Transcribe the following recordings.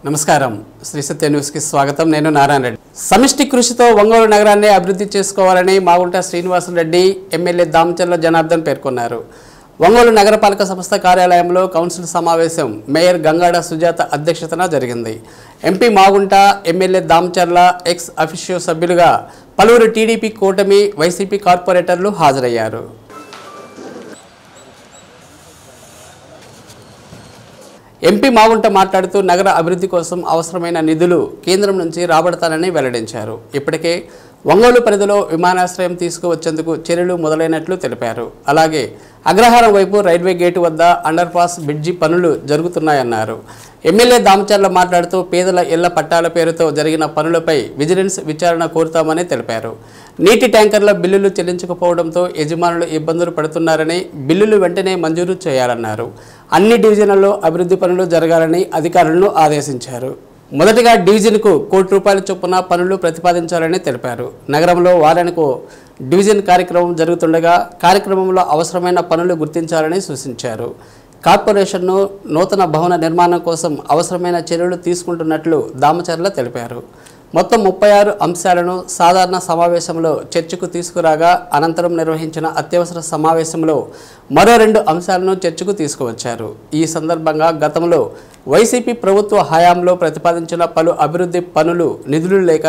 నమస్కారం శ్రీ సత్య న్యూస్ కి స్వాగతం. నేను నారాయణ రెడ్డి. సమిష్టి కృషితో ఒంగోలు నగరాన్ని అభివృద్ధి చేసుకోవాలని మాగుంట శ్రీనివాసరెడ్డి ఎమ్మెల్యే దామచర్ల జనార్దన్ పేర్కొన్నారు. ఒంగోలు నగరపాలక సంస్థ కార్యాలయంలో కౌన్సిల్ సమావేశం మేయర్ గంగాడ సుజాత అధ్యక్షతన జరిగింది. MP Magunta, MLA Damacharla, ex officio సభ్యులుగా పలువురు టీడీపీ, కూటమి, వైసీపీ కార్పొరేటర్లు హాజరయ్యారు. ఎంపీ మాగుంట మాట్లాడుతూ నగర అభివృద్ధి కోసం అవసరమైన నిధులు కేంద్రం నుంచి రాబడతానని వెల్లడించారు. ఇప్పటికే ఒంగోలు పరిధిలో విమానాశ్రయం తీసుకువచ్చేందుకు చర్యలు మొదలైనట్లు తెలిపారు. అలాగే అగ్రహారం వైపు రైల్వే గేటు వద్ద అండర్ పాస్ బ్రిడ్జి పనులు జరుగుతున్నాయన్నారు. ఎమ్మెల్యే దామచర్ల మాట్లాడుతూ పేదల ఇళ్ల పట్టాల పేరుతో జరిగిన పనులపై విజిలెన్స్ విచారణ కోరుతామని తెలిపారు. నీటి ట్యాంకర్ల బిల్లులు చెల్లించకపోవడంతో యజమానులు ఇబ్బందులు పడుతున్నారని, బిల్లులు వెంటనే మంజూరు చేయాలన్నారు. అన్ని డివిజన్లలో అభివృద్ధి పనులు జరగాలని అధికారులను ఆదేశించారు. మొదటిగా డివిజన్కు ₹1 చొప్పున పనులు ప్రతిపాదించాలని తెలిపారు. నగరంలో వారానికి డివిజన్ కార్యక్రమం జరుగుతుండగా కార్యక్రమంలో అవసరమైన పనులు గుర్తించాలని సూచించారు. కార్పొరేషన్ను నూతన భవన నిర్మాణం కోసం అవసరమైన చర్యలు తీసుకుంటున్నట్లు దామచర్ల తెలిపారు. మొత్తం 36 అంశాలను సాధారణ సమావేశంలో చర్చకు తీసుకురాగా అనంతరం నిర్వహించిన అత్యవసర సమావేశంలో మరో 2 అంశాలను చర్చకు తీసుకువచ్చారు. ఈ సందర్భంగా గతంలో వైసీపీ ప్రభుత్వ హయాంలో ప్రతిపాదించిన పలు అభివృద్ధి పనులు నిధులు లేక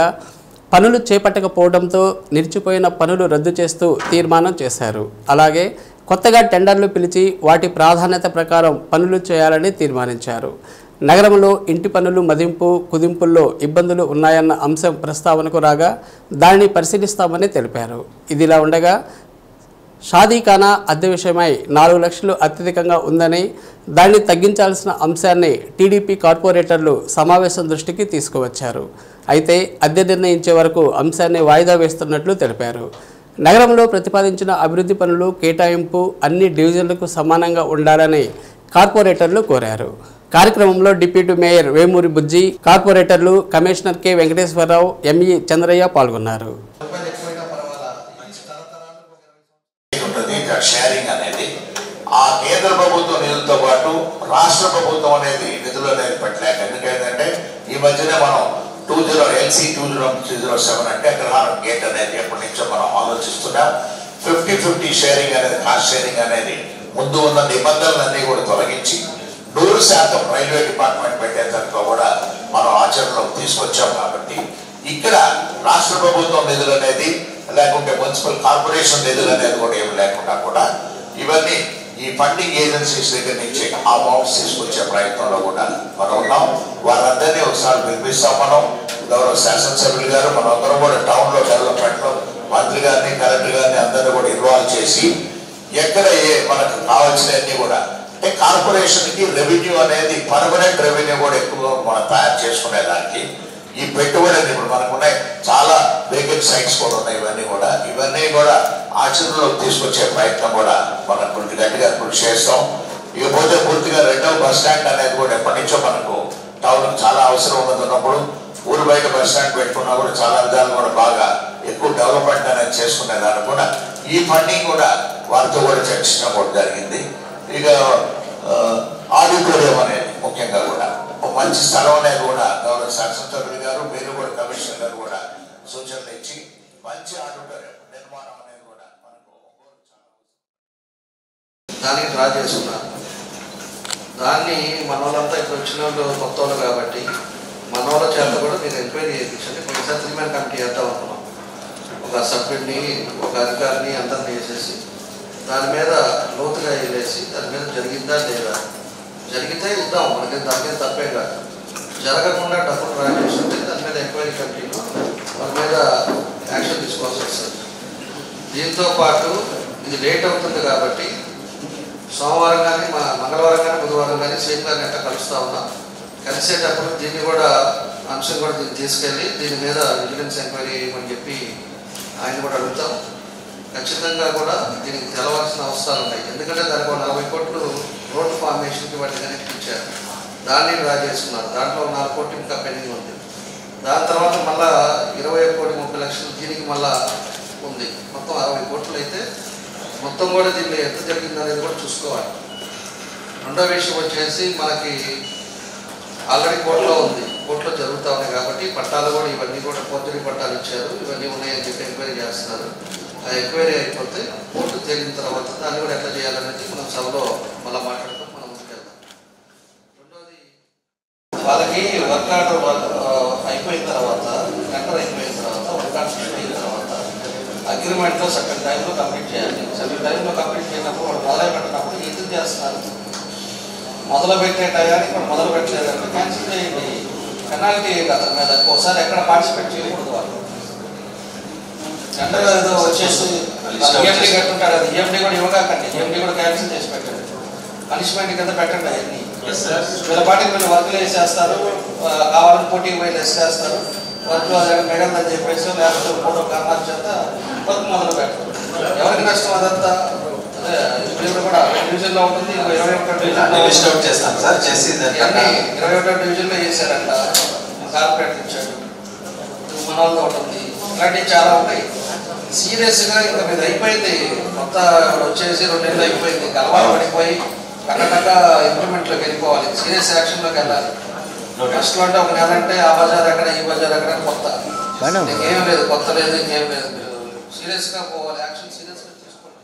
పనులు చేపట్టకపోవడంతో నిలిచిపోయిన పనులు రద్దు చేస్తూ తీర్మానం చేశారు. అలాగే కొత్తగా టెండర్లు పిలిచి వాటి ప్రాధాన్యత ప్రకారం పనులు చేయాలని తీర్మానించారు. నగరంలో ఇంటి పనులు మదింపు కుదింపుల్లో ఇబ్బందులు ఉన్నాయన్న అంశం ప్రస్తావనకు రాగా దానిని పరిశీలిస్తామని తెలిపారు. ఇదిలా ఉండగా షాదీఖానా అద్దె విషయమై 4 లక్షలు అత్యధికంగా ఉందని, దాన్ని తగ్గించాల్సిన అంశాన్ని టీడీపీ కార్పొరేటర్లు సమావేశం దృష్టికి తీసుకువచ్చారు. అయితే అద్దె నిర్ణయించే వరకు అంశాన్ని వాయిదా వేస్తున్నట్లు తెలిపారు. నగరంలో ప్రతిపాదించిన అభివృద్ధి పనులు కేటాయింపు అన్ని డివిజన్లకు సమానంగా ఉండాలని కార్పొరేటర్లు కోరారు. కార్యక్రమంలో డిప్యూటీ మేయర్ వేమూరి బుజ్జి, కార్పొరేటర్లు commissioner K Venkateswararao, ME Chandraiah పాల్గొన్నారు. షేరింగ్ అనేది ఆ కేంద్ర ప్రభుత్వం నిధులతో పాటు రాష్ట్ర ప్రభుత్వం అనేది నిధులు అనేది పెట్టలేక, ఎందుకంటే ఈ మధ్యనే మనం 2007 అంటే అగ్రహారం గేట్ అనేది ఎప్పటి నుంచో మనం ఆలోచిస్తున్నాం. 50-50 షేరింగ్ అనేది, కాస్ట్ షేరింగ్ అనేది ముందు ఉన్న నిబంధనలన్నీ కూడా తొలగించి 100% రైల్వే డిపార్ట్మెంట్ పెట్టేందుకు కూడా మనం ఆచరణలోకి తీసుకొచ్చాం. కాబట్టి ఇక్కడ రాష్ట్ర ప్రభుత్వం నిధులు అనేది లేకుంటే మున్సిపల్ కార్పొరేషన్ నిధులు అనేది కూడా ఏమి లేకుండా కూడా ఇవన్నీ ఈ ఫండింగ్ ఏజెన్సీస్ దగ్గర నుంచి ఆ అమౌంట్స్ తీసుకొచ్చే ప్రయత్నంలో కూడా మనం ఉన్నాం. వారందరినీ ఒకసారి పిలిపిస్తాం. మనం గౌరవ శాసనసభ్యులు గారు మనందరం కూడా టౌన్లో డెవలప్మెంట్లో మంత్రి గారిని, కలెక్టర్ గారిని అందరినీ కూడా ఇన్వాల్వ్ చేసి ఎక్కడ మనకు కావాల్సినవన్నీ కూడా అంటే కార్పొరేషన్కి రెవెన్యూ అనేది పర్మనెంట్ రెవెన్యూ కూడా ఎక్కువ మనం తయారు చేసుకునేదానికి ఈ పెట్టుబడి ఇప్పుడు మనకున్నాయి. చాలా వేకెంట్ సైట్స్ కూడా ఉన్నాయి. ఇవన్నీ కూడా ఆచరణలోకి తీసుకొచ్చే ప్రయత్నం కూడా మనం గట్టిగా కృషి చేస్తాం. ఇకపోతే పూర్తిగా 2వ బస్ స్టాండ్ అనేది కూడా ఎప్పటి నుంచో మనకు టౌన్ చాలా అవసరం ఉన్నప్పుడు ఊరు బయట బస్ స్టాండ్ పెట్టుకున్నా కూడా చాలా విధాలు కూడా బాగా ఎక్కువ డెవలప్మెంట్ అనేది చేసుకునేదాన్ని కూడా ఈ ఫండింగ్ కూడా వారితో కూడా చర్చించడం కూడా జరిగింది. ఇక ఆడిటోరియం అనేది ముఖ్యంగా కూడా మంచి స్థలం అనేది కూడా గౌరవ శాసనసభ్యులు గారు, మీరు కూడా కమిషనర్ గారు కూడా సూచనలు ఇచ్చి మంచి ఆడిటోరియం నిర్మాణం అనేది కూడా మనకు దానికి డ్రా చేసుకున్నారు. దాన్ని మన వాళ్ళంతా ఇప్పుడు వచ్చిన వాళ్ళు కొత్త వాళ్ళు కాబట్టి మన వాళ్ళ చేత కూడా మీరు ఎంక్వైరీ చేయించండి. కొన్ని సెటిల్మెంట్ కమిటీ చేద్దాం అనుకున్నాం. ఒక సభ్యుడిని, ఒక అధికారిని అందరినీ వేసేసి దాని మీద లోతుగా వెళ్ళేసి దాని మీద జరిగిందా లేదా, జరిగితే ఇద్దాం, మనకి దాని మీద తప్పే కాదు. జరగకుండా డబ్బులు డ్రా చేస్తుంటే దాని మీద ఎంక్వైరీ కమిటీలో వాళ్ళ మీద యాక్షన్ తీసుకోవాల్సి వస్తుంది. దీంతో పాటు ఇది లేట్ అవుతుంది కాబట్టి సోమవారం కానీ మంగళవారం కానీ బుధవారం కానీ సేమ్ గారిని ఎట్లా కలుస్తూ ఉన్నాం. కలిసేటప్పుడు దీన్ని కూడా అంశం కూడా దీన్ని తీసుకెళ్ళి దీని మీద విజిలెన్స్ ఎంక్వైరీ చేయమని చెప్పి ఆయన కూడా అడుగుతాం. ఖచ్చితంగా కూడా దీనికి తెలవాల్సిన అవసరాలు ఉన్నాయి. ఎందుకంటే దానికి 40 కోట్లు రోడ్డు ఫార్మేషన్కి వాటి కనెక్ట్ ఇచ్చారు. దాన్ని డ్రా చేసుకున్నారు. దాంట్లో 4 కోట్లు ఇంకా పెండింగ్ ఉంది. దాని తర్వాత మళ్ళా 21,30,00,000 దీనికి మళ్ళా ఉంది. మొత్తం 60 కోట్లు అయితే మొత్తం కూడా దీన్ని ఎంత జరిగింది అనేది కూడా చూసుకోవాలి. రెండో విషయం వచ్చేసి మనకి ఆల్రెడీ కోర్టులో ఉంది, కోర్టులో జరుగుతూ ఉన్నాయి కాబట్టి పట్టాలు కూడా ఇవన్నీ కూడా ఫోర్జరీ పట్టాలు ఇచ్చారు, ఇవన్నీ ఉన్నాయని చెప్పి ఎంక్వైరీ చేస్తున్నారు. ఆ ఎంక్వైరీ అయిపోతే కోర్టు తేలిన తర్వాత దాన్ని కూడా ఎట్లా చేయాలనేది మనం సభలో మళ్ళీ మాట్లాడుతాం. మనం ముందుకెళ్తాం. రెండోది వాళ్ళకి వర్క్ ఆర్డర్ అయిపోయిన తర్వాత, టెండర్ అయిపోయిన తర్వాత, వర్క్ ఆర్డర్ అయిన తర్వాత అగ్రిమెంట్లో సర్టన్ టైంలో కంప్లీట్ చేయాలి. సర్టన్ టైంలో కంప్లీట్ చేసినప్పుడు వాళ్ళు మొదలు పెట్టినప్పుడు ఎందుకు చేస్తున్నారు, మొదలు పెట్టే టయానికి మనం మొదలు పెట్టలేదంటే క్యాన్సిల్ చేయండి. పెనాల్టీ అతని మీద ఒకసారి ఎక్కడ పార్టిసిపేట్ చేయకూడదు. వాళ్ళు టెండర్ ఏదో వచ్చేసి ఈఎండి కట్టుంటాడు, అది ఈఎండి కూడా ఇవ్వకండి, ఈఎండి కూడా క్యాన్సిల్ చేసి పెట్టండి, పనిష్మెంట్ కింద పెట్టండి. అవన్నీ వీళ్ళ పాటికి వీళ్ళు వర్క్లు వేసేస్తారు, కావాలని పోటీ పోయి వేసేస్తారు, వర్క్లు మేడం అని చెప్పేసి లేకపోతే ఫోటో కారణాల చేత వర్క్ మొదలు పెట్టారు. ఎవరికి నష్టం అదంతా? ఇప్పుడు కూడా డివిజన్లో ఉంటుంది, 21 డివిజన్లో చేశారంట, కార్పొరేటర్ ఇచ్చాడు, మన వాళ్ళతో ఉంటుంది, ఇలాంటివి చాలా ఉంటాయి. సీరియస్గా ఇంకా మీద అయిపోయింది, మొత్తం వచ్చేసి 2 నెలలు అయిపోయింది, గలవాలు పడిపోయి కరెక్ట్గా ఇంప్లిమెంట్లోకి వెళ్ళిపోవాలి, సీరియస్ యాక్షన్లోకి వెళ్ళాలి. ఫస్ట్లో అంటే ఒక నెల అంటే ఆ బజార్ ఎక్కడ ఈ బజార్ ఎక్కడ కొత్త, ఇంకేం లేదు, కొత్త లేదు, ఇంకేం లేదు, మీరు సీరియస్గా పోవాలి, యాక్షన్ సీరియస్గా తీసుకోండి.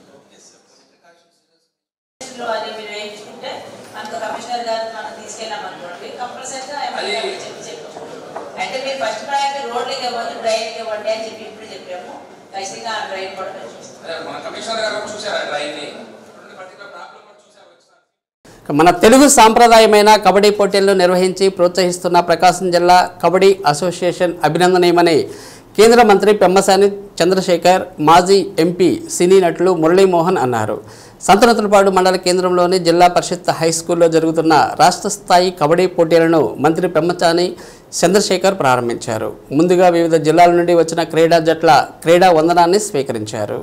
అది మీరు వేయించుకుంటే మనకు కమిషనర్ గారు మనం తీసుకెళ్ళామనుకోండి, కంపల్సరీగా అంటే మీరు ఫస్ట్ ప్రయారిటీ రోడ్లకి ఇవ్వండి, డ్రైన్కి ఇవ్వండి అని చెప్పి ఇప్పుడు చెప్పాము. ఖచ్చితంగా ఆ డ్రైన్ కూడా మన కమిషనర్ గారు చూసారా డ్రైన్ని? మన తెలుగు సాంప్రదాయమైన కబడ్డీ పోటీలను నిర్వహించి ప్రోత్సహిస్తున్న ప్రకాశం జిల్లా కబడ్డీ అసోసియేషన్ అభినందనీయమని కేంద్ర మంత్రి పెమ్మసాని చంద్రశేఖర్, మాజీ ఎంపీ సినీ నటులు మురళీమోహన్ అన్నారు. సంతనూతలపాడు మండల కేంద్రంలోని జిల్లా పరిషత్ హైస్కూల్లో జరుగుతున్న రాష్ట్ర స్థాయి కబడ్డీ పోటీలను మంత్రి పెమ్మసాని చంద్రశేఖర్ ప్రారంభించారు. ముందుగా వివిధ జిల్లాల నుండి వచ్చిన క్రీడా జట్ల క్రీడా వందనాన్ని స్వీకరించారు.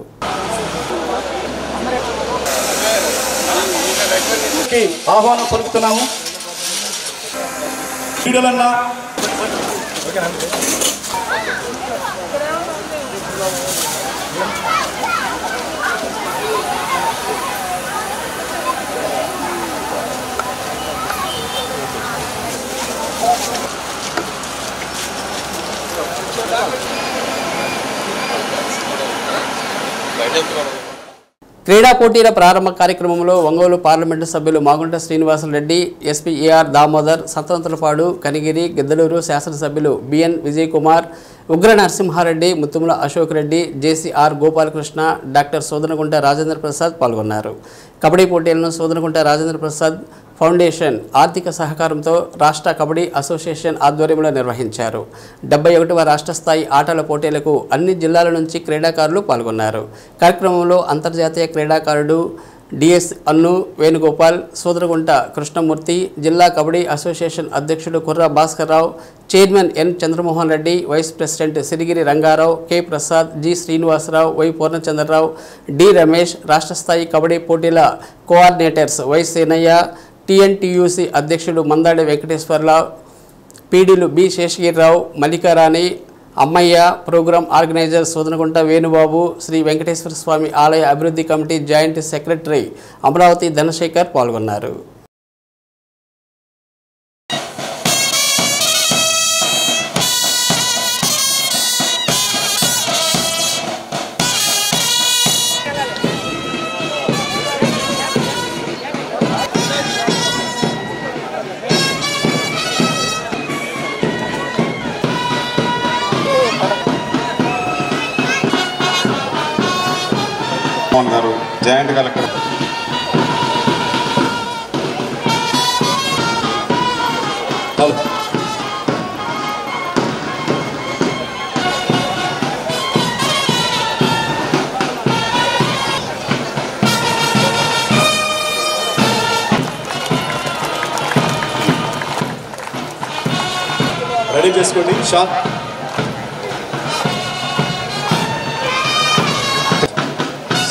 ఆహ్వానం పలుకుతున్నాము. క్రీడలన్నా క్రీడా పోటీల ప్రారంభ కార్యక్రమంలో ఒంగోలు పార్లమెంటు సభ్యులు మాగుంట శ్రీనివాసరెడ్డి, ఎస్పీ ఏఆర్ దామోదర్, సంతనూతలపాడు, కనిగిరి, గిద్దలూరు శాసనసభ్యులు బిఎన్ విజయ్ కుమార్, ఉగ్ర నరసింహారెడ్డి, ముత్తుముల అశోక్ రెడ్డి, జేసీఆర్ గోపాలకృష్ణ, డాక్టర్ సోదనగుంట రాజేంద్ర ప్రసాద్ పాల్గొన్నారు. కబడ్డీ పోటీలను సోదనగుంట రాజేంద్ర ప్రసాద్ ఫౌండేషన్ ఆర్థిక సహకారంతో రాష్ట్ర కబడ్డీ అసోసియేషన్ ఆధ్వర్యంలో నిర్వహించారు. 71వ రాష్ట్ర స్థాయి ఆటల పోటీలకు అన్ని జిల్లాల నుంచి క్రీడాకారులు పాల్గొన్నారు. కార్యక్రమంలో అంతర్జాతీయ క్రీడాకారుడు డిఎస్ అన్ను వేణుగోపాల్, సోదరగుంట కృష్ణమూర్తి, జిల్లా కబడ్డీ అసోసియేషన్ అధ్యక్షుడు Kurra Bhaskarrao, chairman N Chandramohan Reddy, vice president Sirigiri Rangarao, K Prasad, G Srinivasarao, Y Purnachandrarao, D Ramesh, రాష్ట్ర స్థాయి కబడ్డీ పోటీల కోఆర్డినేటర్స్ వై సేనయ్య, టిఎన్టీయూసీ అధ్యక్షుడు మందాడి వెంకటేశ్వరరావు, పీడీలు B Seshagirirao, Mallikarani, Ammaiah, programme organiser Sodanagunta Venubabu, Sri Venkateswara Swamy ఆలయ అభివృద్ధి committee joint secretary Amaravati Dhanasekhar పాల్గొన్నారు. గారు, జాయింట్ కలెక్టర్ రెడీ చేసుకోండి. Shop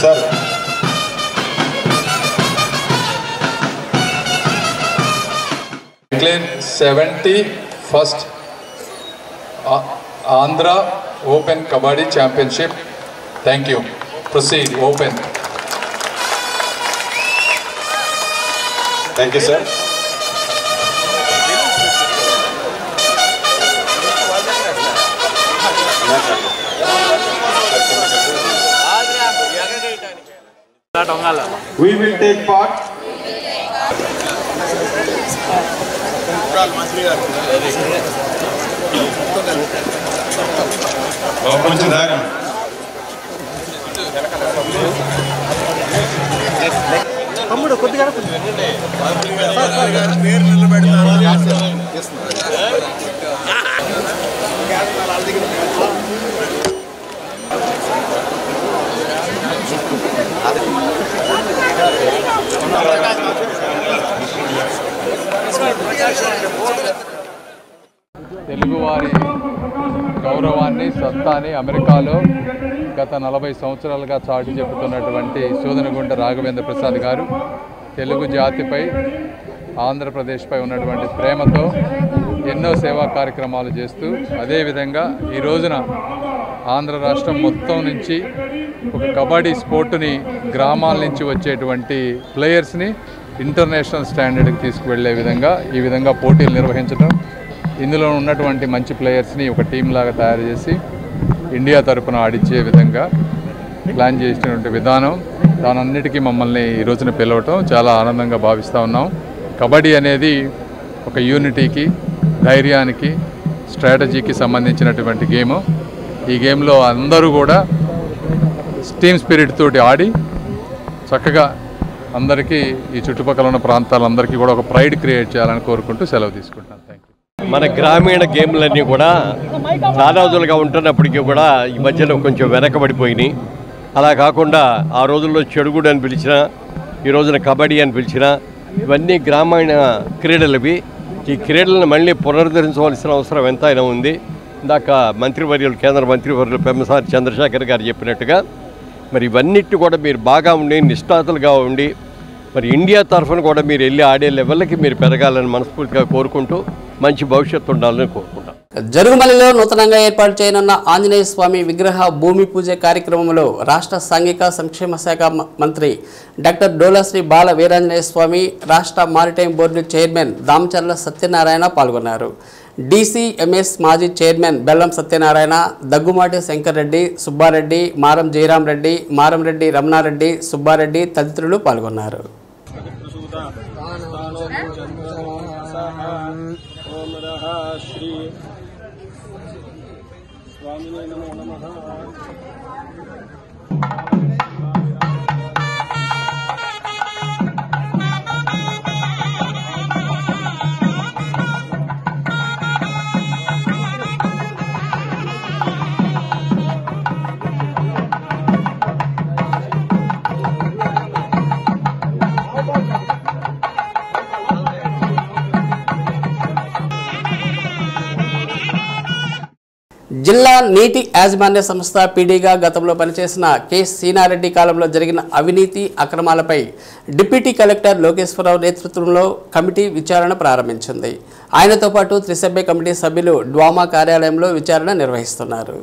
sir, Declare 71st Andhra Open Kabaddi Championship. Thank you. Proceed. Open. Thank you sir. We will take part. తమ్ముడు కొద్దిగా తెలుగువారి గౌరవాన్ని సత్తాని అమెరికాలో గత 40 సంవత్సరాలుగా చాటి చెబుతున్నటువంటి సోదనగుంట రాఘవేంద్ర ప్రసాద్ గారు తెలుగు జాతిపై ఆంధ్రప్రదేశ్పై ఉన్నటువంటి ప్రేమతో ఎన్నో సేవా కార్యక్రమాలు చేస్తూ అదేవిధంగా ఈ రోజున ఆంధ్ర రాష్ట్రం మొత్తం నుంచి ఒక కబడ్డీ స్పోర్టుని గ్రామాల నుంచి వచ్చేటువంటి ప్లేయర్స్ని ఇంటర్నేషనల్ స్టాండర్డ్కి తీసుకువెళ్ళే విధంగా ఈ విధంగా పోటీలు నిర్వహించడం, ఇందులో ఉన్నటువంటి మంచి ప్లేయర్స్ని ఒక టీం లాగా తయారు చేసి ఇండియా తరపున ఆడించే విధంగా ప్లాన్ చేసినటువంటి విధానం, దానన్నిటికీ మమ్మల్ని ఈ రోజున పిలవటం చాలా ఆనందంగా భావిస్తూ ఉన్నాం. కబడ్డీ అనేది ఒక యూనిటీకి, ధైర్యానికి, స్ట్రాటజీకి సంబంధించినటువంటి గేము. ఈ గేమ్లో అందరూ కూడా టీమ్ స్పిరిట్ తోటి ఆడి చక్కగా అందరికీ ఈ చుట్టుపక్కల ఉన్న ప్రాంతాలందరికీ కూడా ఒక ప్రైడ్ క్రియేట్ చేయాలని కోరుకుంటూ సెలవు తీసుకుంటాను. Thank you. మన గ్రామీణ గేమ్లన్నీ కూడా చాలా రోజులుగా ఉంటున్నప్పటికీ కూడా ఈ మధ్యలో కొంచెం వెనకబడిపోయినాయి. అలా కాకుండా ఆ రోజుల్లో చెడుగుడు అని పిలిచినా, ఈ రోజున కబడ్డీ అని పిలిచినా, ఇవన్నీ గ్రామీణ క్రీడలవి. ఈ క్రీడలను మళ్ళీ పునరుద్ధరించవలసిన అవసరం ఎంతైనా ఉంది. ఇందాక మంత్రివర్యులు, కేంద్ర మంత్రివర్యులు పెమ్మసాని చంద్రశేఖర్ గారు చెప్పినట్టుగా మరి ఇవన్నిటి కూడా మీరు బాగా ఉండి నిష్ణాతులుగా ఉండి మరి ఇండియా తరఫున కూడా మీరు వెళ్ళి ఆడే లెవెల్కి మీరు పెరగాలని మనస్ఫూర్తిగా కోరుకుంటూ మంచి భవిష్యత్తు ఉండాలని కోరుకుంటాం. జరుగుమలిలో నూతనంగా ఏర్పాటు చేయనున్న ఆంజనేయ స్వామి విగ్రహ భూమి పూజ కార్యక్రమంలో రాష్ట్ర సాంఘిక సంక్షేమ శాఖ మంత్రి డాక్టర్ డోలాశ్రీ బాల వీరాంజనేయ స్వామి, రాష్ట్ర maritime board chairman Damacharla Satyanarayana పాల్గొన్నారు. డీసీఎంఎస్ మాజీ చైర్మన్ బెల్లం సత్యనారాయణ, దగ్గుమాటి శంకర్రెడ్డి, సుబ్బారెడ్డి, మారం జయరాంరెడ్డి, మారంరెడ్డి రమణారెడ్డి, సుబ్బారెడ్డి తదితరులు పాల్గొన్నారు. జిల్లా నీటి యాజమాన్య సంస్థ పీడీగా గతంలో పనిచేసిన కె సీనారెడ్డి కాలంలో జరిగిన అవినీతి అక్రమాలపై డిప్యూటీ కలెక్టర్ లోకేశ్వరరావు నేతృత్వంలో కమిటీ విచారణ ప్రారంభించింది. ఆయనతో పాటు త్రిసభ్య కమిటీ సభ్యులు డ్వామా కార్యాలయంలో విచారణ నిర్వహిస్తున్నారు.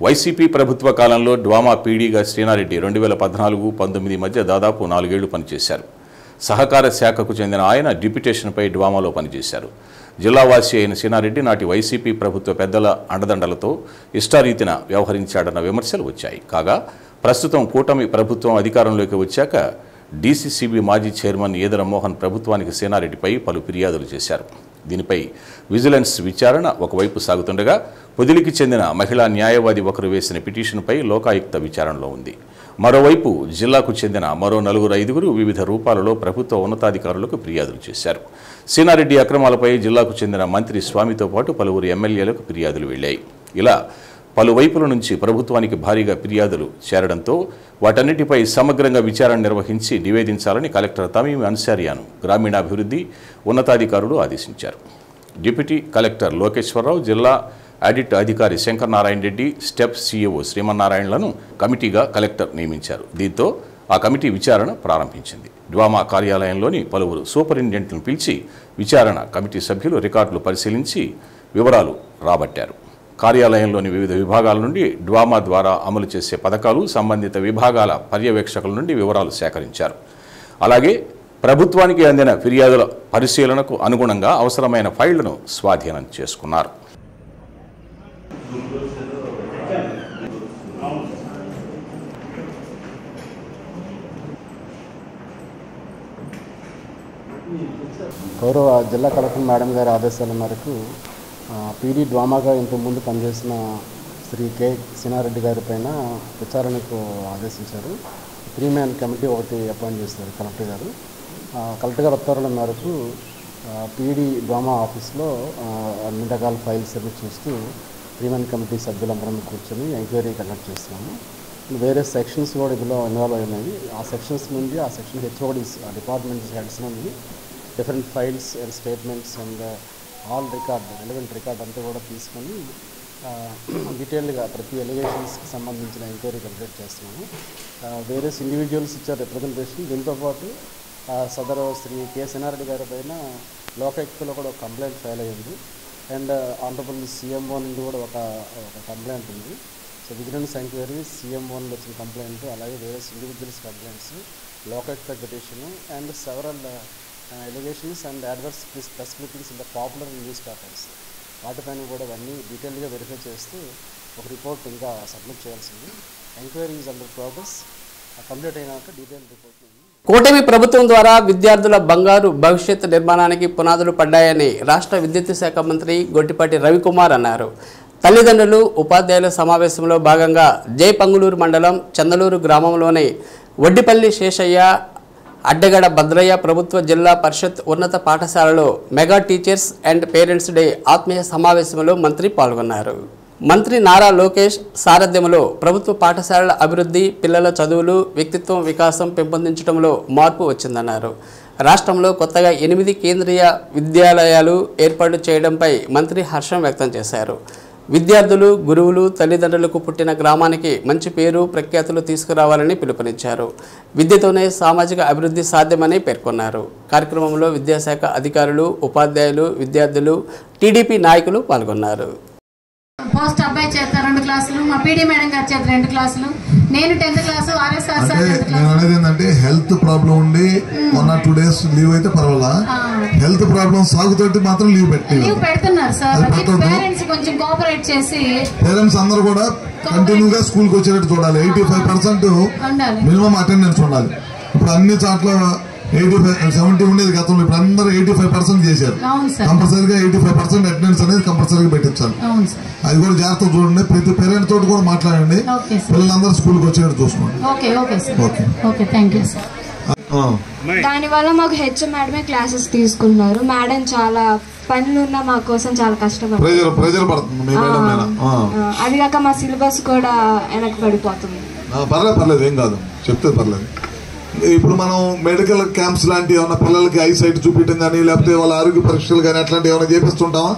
వైసీపీ ప్రభుత్వ కాలంలో డ్వామా పీడీగా శ్రీనారెడ్డి 2014-19 మధ్య దాదాపు 4 ఏళ్లు పనిచేశారు. సహకార శాఖకు చెందిన ఆయన డిప్యూటేషన్పై డ్వామాలో పనిచేశారు. జిల్లావాసి అయిన సీనారెడ్డి నాటి వైసీపీ ప్రభుత్వ పెద్దల అండదండలతో ఇష్టారీతిన వ్యవహరించాడన్న విమర్శలు వచ్చాయి. కాగా ప్రస్తుతం కూటమి ప్రభుత్వం అధికారంలోకి వచ్చాక డీసీసీబీ మాజీ చైర్మన్ ఈదర మోహన్ ప్రభుత్వానికి సీనారెడ్డిపై పలు ఫిర్యాదులు చేశారు. దీనిపై విజిలెన్స్ విచారణ ఒకవైపు సాగుతుండగా పొదిలికి చెందిన మహిళా న్యాయవాది ఒకరు వేసిన పిటిషన్పై లోకాయుక్త విచారణలో ఉంది. మరోవైపు జిల్లాకు చెందిన మరో 4-5 వివిధ రూపాలలో ప్రభుత్వ ఉన్నతాధికారులకు ఫిర్యాదులు చేశారు. సీనారెడ్డి అక్రమాలపై జిల్లాకు చెందిన మంత్రి స్వామితో పాటు పలువురు ఎమ్మెల్యేలకు ఫిర్యాదులు వెళ్లాయి. ఇలా పలువైపుల నుంచి ప్రభుత్వానికి భారీగా ఫిర్యాదులు చేరడంతో వాటన్నిటిపై సమగ్రంగా విచారణ నిర్వహించి నివేదించాలని కలెక్టర్ తమీమ్ అన్సారియాను గ్రామీణాభివృద్ధి ఉన్నతాధికారులు ఆదేశించారు. డిప్యూటీ కలెక్టర్ లోకేశ్వరరావు, జిల్లా ఆడిట్ అధికారి శంకర్ నారాయణ రెడ్డి, స్టెప్ సీఈఓ శ్రీమన్నారాయణలను కమిటీగా కలెక్టర్ నియమించారు. దీంతో ఆ కమిటీ విచారణ ప్రారంభించింది. డ్వామా కార్యాలయంలోని పలువురు సూపరింటెండెంట్లను పిలిచి విచారణ కమిటీ సభ్యులు రికార్డులు పరిశీలించి వివరాలు రాబట్టారు. కార్యాలయంలోని వివిధ విభాగాల నుండి డ్వామా ద్వారా అమలు చేసే పథకాలు, సంబంధిత విభాగాల పర్యవేక్షకుల నుండి వివరాలు సేకరించారు. అలాగే ప్రభుత్వానికి అందిన ఫిర్యాదుల పరిశీలనకు అనుగుణంగా అవసరమైన ఫైళ్లను స్వాధీనం చేసుకున్నారు. గౌరవ జిల్లా కలెక్టర్ మేడం గారి ఆదేశాల మేరకు పీడీ డ్వామాగా ఇంతకుముందు పనిచేసిన శ్రీ కె సినారెడ్డి గారి పైన విచారణకు ఆదేశించారు. 3-man కమిటీ ఒకటి అపాయింట్ చేశారు కలెక్టర్ గారు. కలెక్టర్ గారి ఉత్తర్వుల మేరకు పీడీ డ్వామా ఆఫీస్లో అన్ని రకాల ఫైల్స్ అన్ని చూస్తూ 3-man కమిటీ సభ్యులందరం కూర్చొని ఎంక్వైరీ కండక్ట్ చేస్తున్నాము. వేరే సెక్షన్స్ కూడా ఇందులో ఇన్వాల్వ్ అయినాయి. ఆ సెక్షన్స్ నుండి ఆ సెక్షన్ హెచ్ఓడీస్ డిపార్ట్మెంట్స్ హెడ్స్ నుండి different files and statements and all record relevant record అంతా కూడా తీసుకొని డీటెయిల్గా ప్రతి ఎలిగేషన్స్కి సంబంధించిన ఎంక్వైరీ కంప్లీట్ చేస్తున్నాము. వేరియస్ ఇండివిజువల్స్ ఇచ్చారు రిప్రజెంటేషన్. దీంతోపాటు సదరు శ్రీ కె సినారెడ్డి గారి పైన లోకాయుక్తలో కూడా ఒక కంప్లైంట్ ఫైల్ అయ్యింది. అండ్ ఆనరబుల్ సీఎంఓ నుండి కూడా ఒక కంప్లైంట్ ఉంది. సో విజిలెన్స్ ఎంక్వైరీ, సీఎంఓలో వచ్చిన కంప్లైంట్, అలాగే various individuals complaints, Lokayukta petition and several allegations and adverse press clippings in the popular news papers, వాటిపైన కూడా ఇవన్నీ డీటెయిల్గా వెరిఫై చేస్తూ ఒక రిపోర్ట్ ఇంకా సబ్మిట్ చేయాల్సింది. Enquiry is under progress. Complete అయినాక డీటెయిల్ రిపోర్ట్. కూటమి ప్రభుత్వం ద్వారా విద్యార్థుల బంగారు భవిష్యత్ నిర్మాణానికి పునాదులు పడ్డాయని రాష్ట్ర విద్యుత్ శాఖ మంత్రి గొట్టిపాటి రవికుమార్ అన్నారు. తల్లిదండ్రులు ఉపాధ్యాయుల సమావేశంలో భాగంగా జైపంగులూరు మండలం చందలూరు గ్రామంలోని వడ్డిపల్లి శేషయ్య, అడ్డగడ భద్రయ్య ప్రభుత్వ జిల్లా పరిషత్ ఉన్నత పాఠశాలలో mega teachers and parents day ఆత్మీయ సమావేశంలో మంత్రి పాల్గొన్నారు. మంత్రి నారా లోకేష్ సారథ్యంలో ప్రభుత్వ పాఠశాలల అభివృద్ధి, పిల్లల చదువులు, వ్యక్తిత్వం వికాసం పెంపొందించడంలో మార్పు వచ్చిందన్నారు. రాష్ట్రంలో కొత్తగా 8 కేంద్రీయ విద్యాలయాలు ఏర్పాటు చేయడంపై మంత్రి హర్షం వ్యక్తం చేశారు. విద్యార్థులు, గురువులు, తల్లిదండ్రులకు పుట్టిన గ్రామానికి మంచి పేరు ప్రఖ్యాతులు తీసుకురావాలని పిలుపునిచ్చారు. విద్యతోనే సామాజిక అభివృద్ధి సాధ్యమని పేర్కొన్నారు. కార్యక్రమంలో విద్యాశాఖ అధికారులు, ఉపాధ్యాయులు, విద్యార్థులు, టీడీపీ నాయకులు పాల్గొన్నారు. పోస్ట్ అబ్బాయి చేత 2 క్లాసులు, మా పీడీ మేడం గారి చేత 2 క్లాసులు, నేను 10th class, RSR sir 10th class. నేను అనేది ఏంటంటే హెల్త్ ప్రాబ్లం ఉండి 1 or 2 days లీవ్ అయితే పర్వాలా, హెల్త్ ప్రాబ్లం సాగుతోటి మాత్రం లీవ్ పెడుతున్నారు సార్. పేరెంట్స్ కొంచెం కోఆపరేట్ చేసి పేరెంట్స్ అందరూ కూడా కంటిన్యూగా స్కూల్ కి వచ్చేటట్టు చూడాలి. 85% మినిమం అటెండెన్స్ ఉండాలి. ఇప్పుడు అన్ని చోట్ల 85-70 ఉండేది గతంలో, ఇప్పుడు అందరూ 85% చేశారు. కంపల్సరీగా 85% అటెండెన్స్ అనేది కంపల్సరీగా పెట్టించాలి. అది కూడా జాగ్రత్తగా చూడండి. ప్రతి పేరెంట్ తోటి కూడా మాట్లాడండి. పిల్లలందరూ స్కూల్కి వచ్చేటట్టు చూసుకోండి. దానివల్ల మాకు హెచ్ఎం మేడమే క్లాసెస్ తీసుకుంటున్నారు. మేడం చాలా పనులు ఉన్నా మా కోసం చాలా కష్టపడుతుంది. అది కాక మా సిలబస్ కూడా వెనక్కి పడిపోతుంది. పర్లేదు, ఏం కాదు, చెప్తే పర్లేదు. ఇప్పుడు మనం మెడికల్ క్యాంప్స్ లాంటి ఏమైనా పిల్లలకి ఐ సైట్ చూపించడం కానీ, లేకపోతే వాళ్ళ ఆరోగ్య పరీక్షలు కానీ అట్లాంటివి ఏమైనా చేపిస్తుంటామా?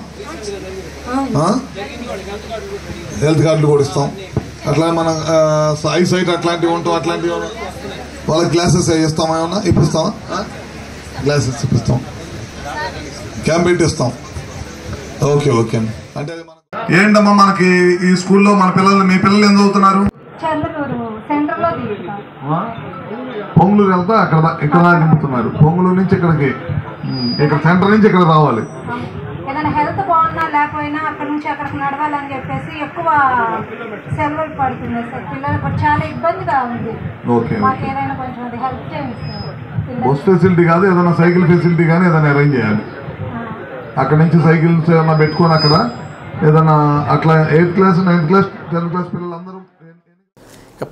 హెల్త్ కార్డులు కూడా ఇస్తాం. అట్లా మనం ఐ సైట్ అట్లాంటివి ఉంటాం. అట్లాంటివి వాళ్ళకి గ్లాసెస్ ఇస్తామా? ఏమన్నా ఇప్పిస్తామా? గ్లాసెస్ ఇప్పిస్తాం, క్యాంప్ పెట్టిస్తాం. Okay okay. అంటే ఏంటమ్మా మనకి ఈ స్కూల్లో మన పిల్లలు, మీ పిల్లలు ఏం చదువుతున్నారు? పొంగులూరు వెళ్తా ఇక్కడ దింపుతున్నారు. పొంగులూరు నుంచి ఇక్కడికి, ఇక్కడ సెంటర్ నుంచి ఇక్కడ రావాలి. ఏదైనా హెల్త్ బాగున్నా లేకపోయినా అక్కడ నుంచి అక్కడికి నడవాలని చెప్పేసి ఎక్కువ సెలవులు పడుతుంది సార్. పిల్లలకు చాలా ఇబ్బందిగా ఉంది. మాకు ఏదైనా కొంచెం అది హెల్ప్ చేయండి. బస్ ఫెసిలిటీ కాదు, ఏదైనా సైకిల్ ఫెసిలిటీ కానీ ఏదైనా అరేంజ్ చేయాలి. అక్కడ నుంచి సైకిల్స్ ఏదైనా పెట్టుకొని అక్కడ ఏదైనా అట్లా 8th class 9th class 10th class పిల్లలందరూ.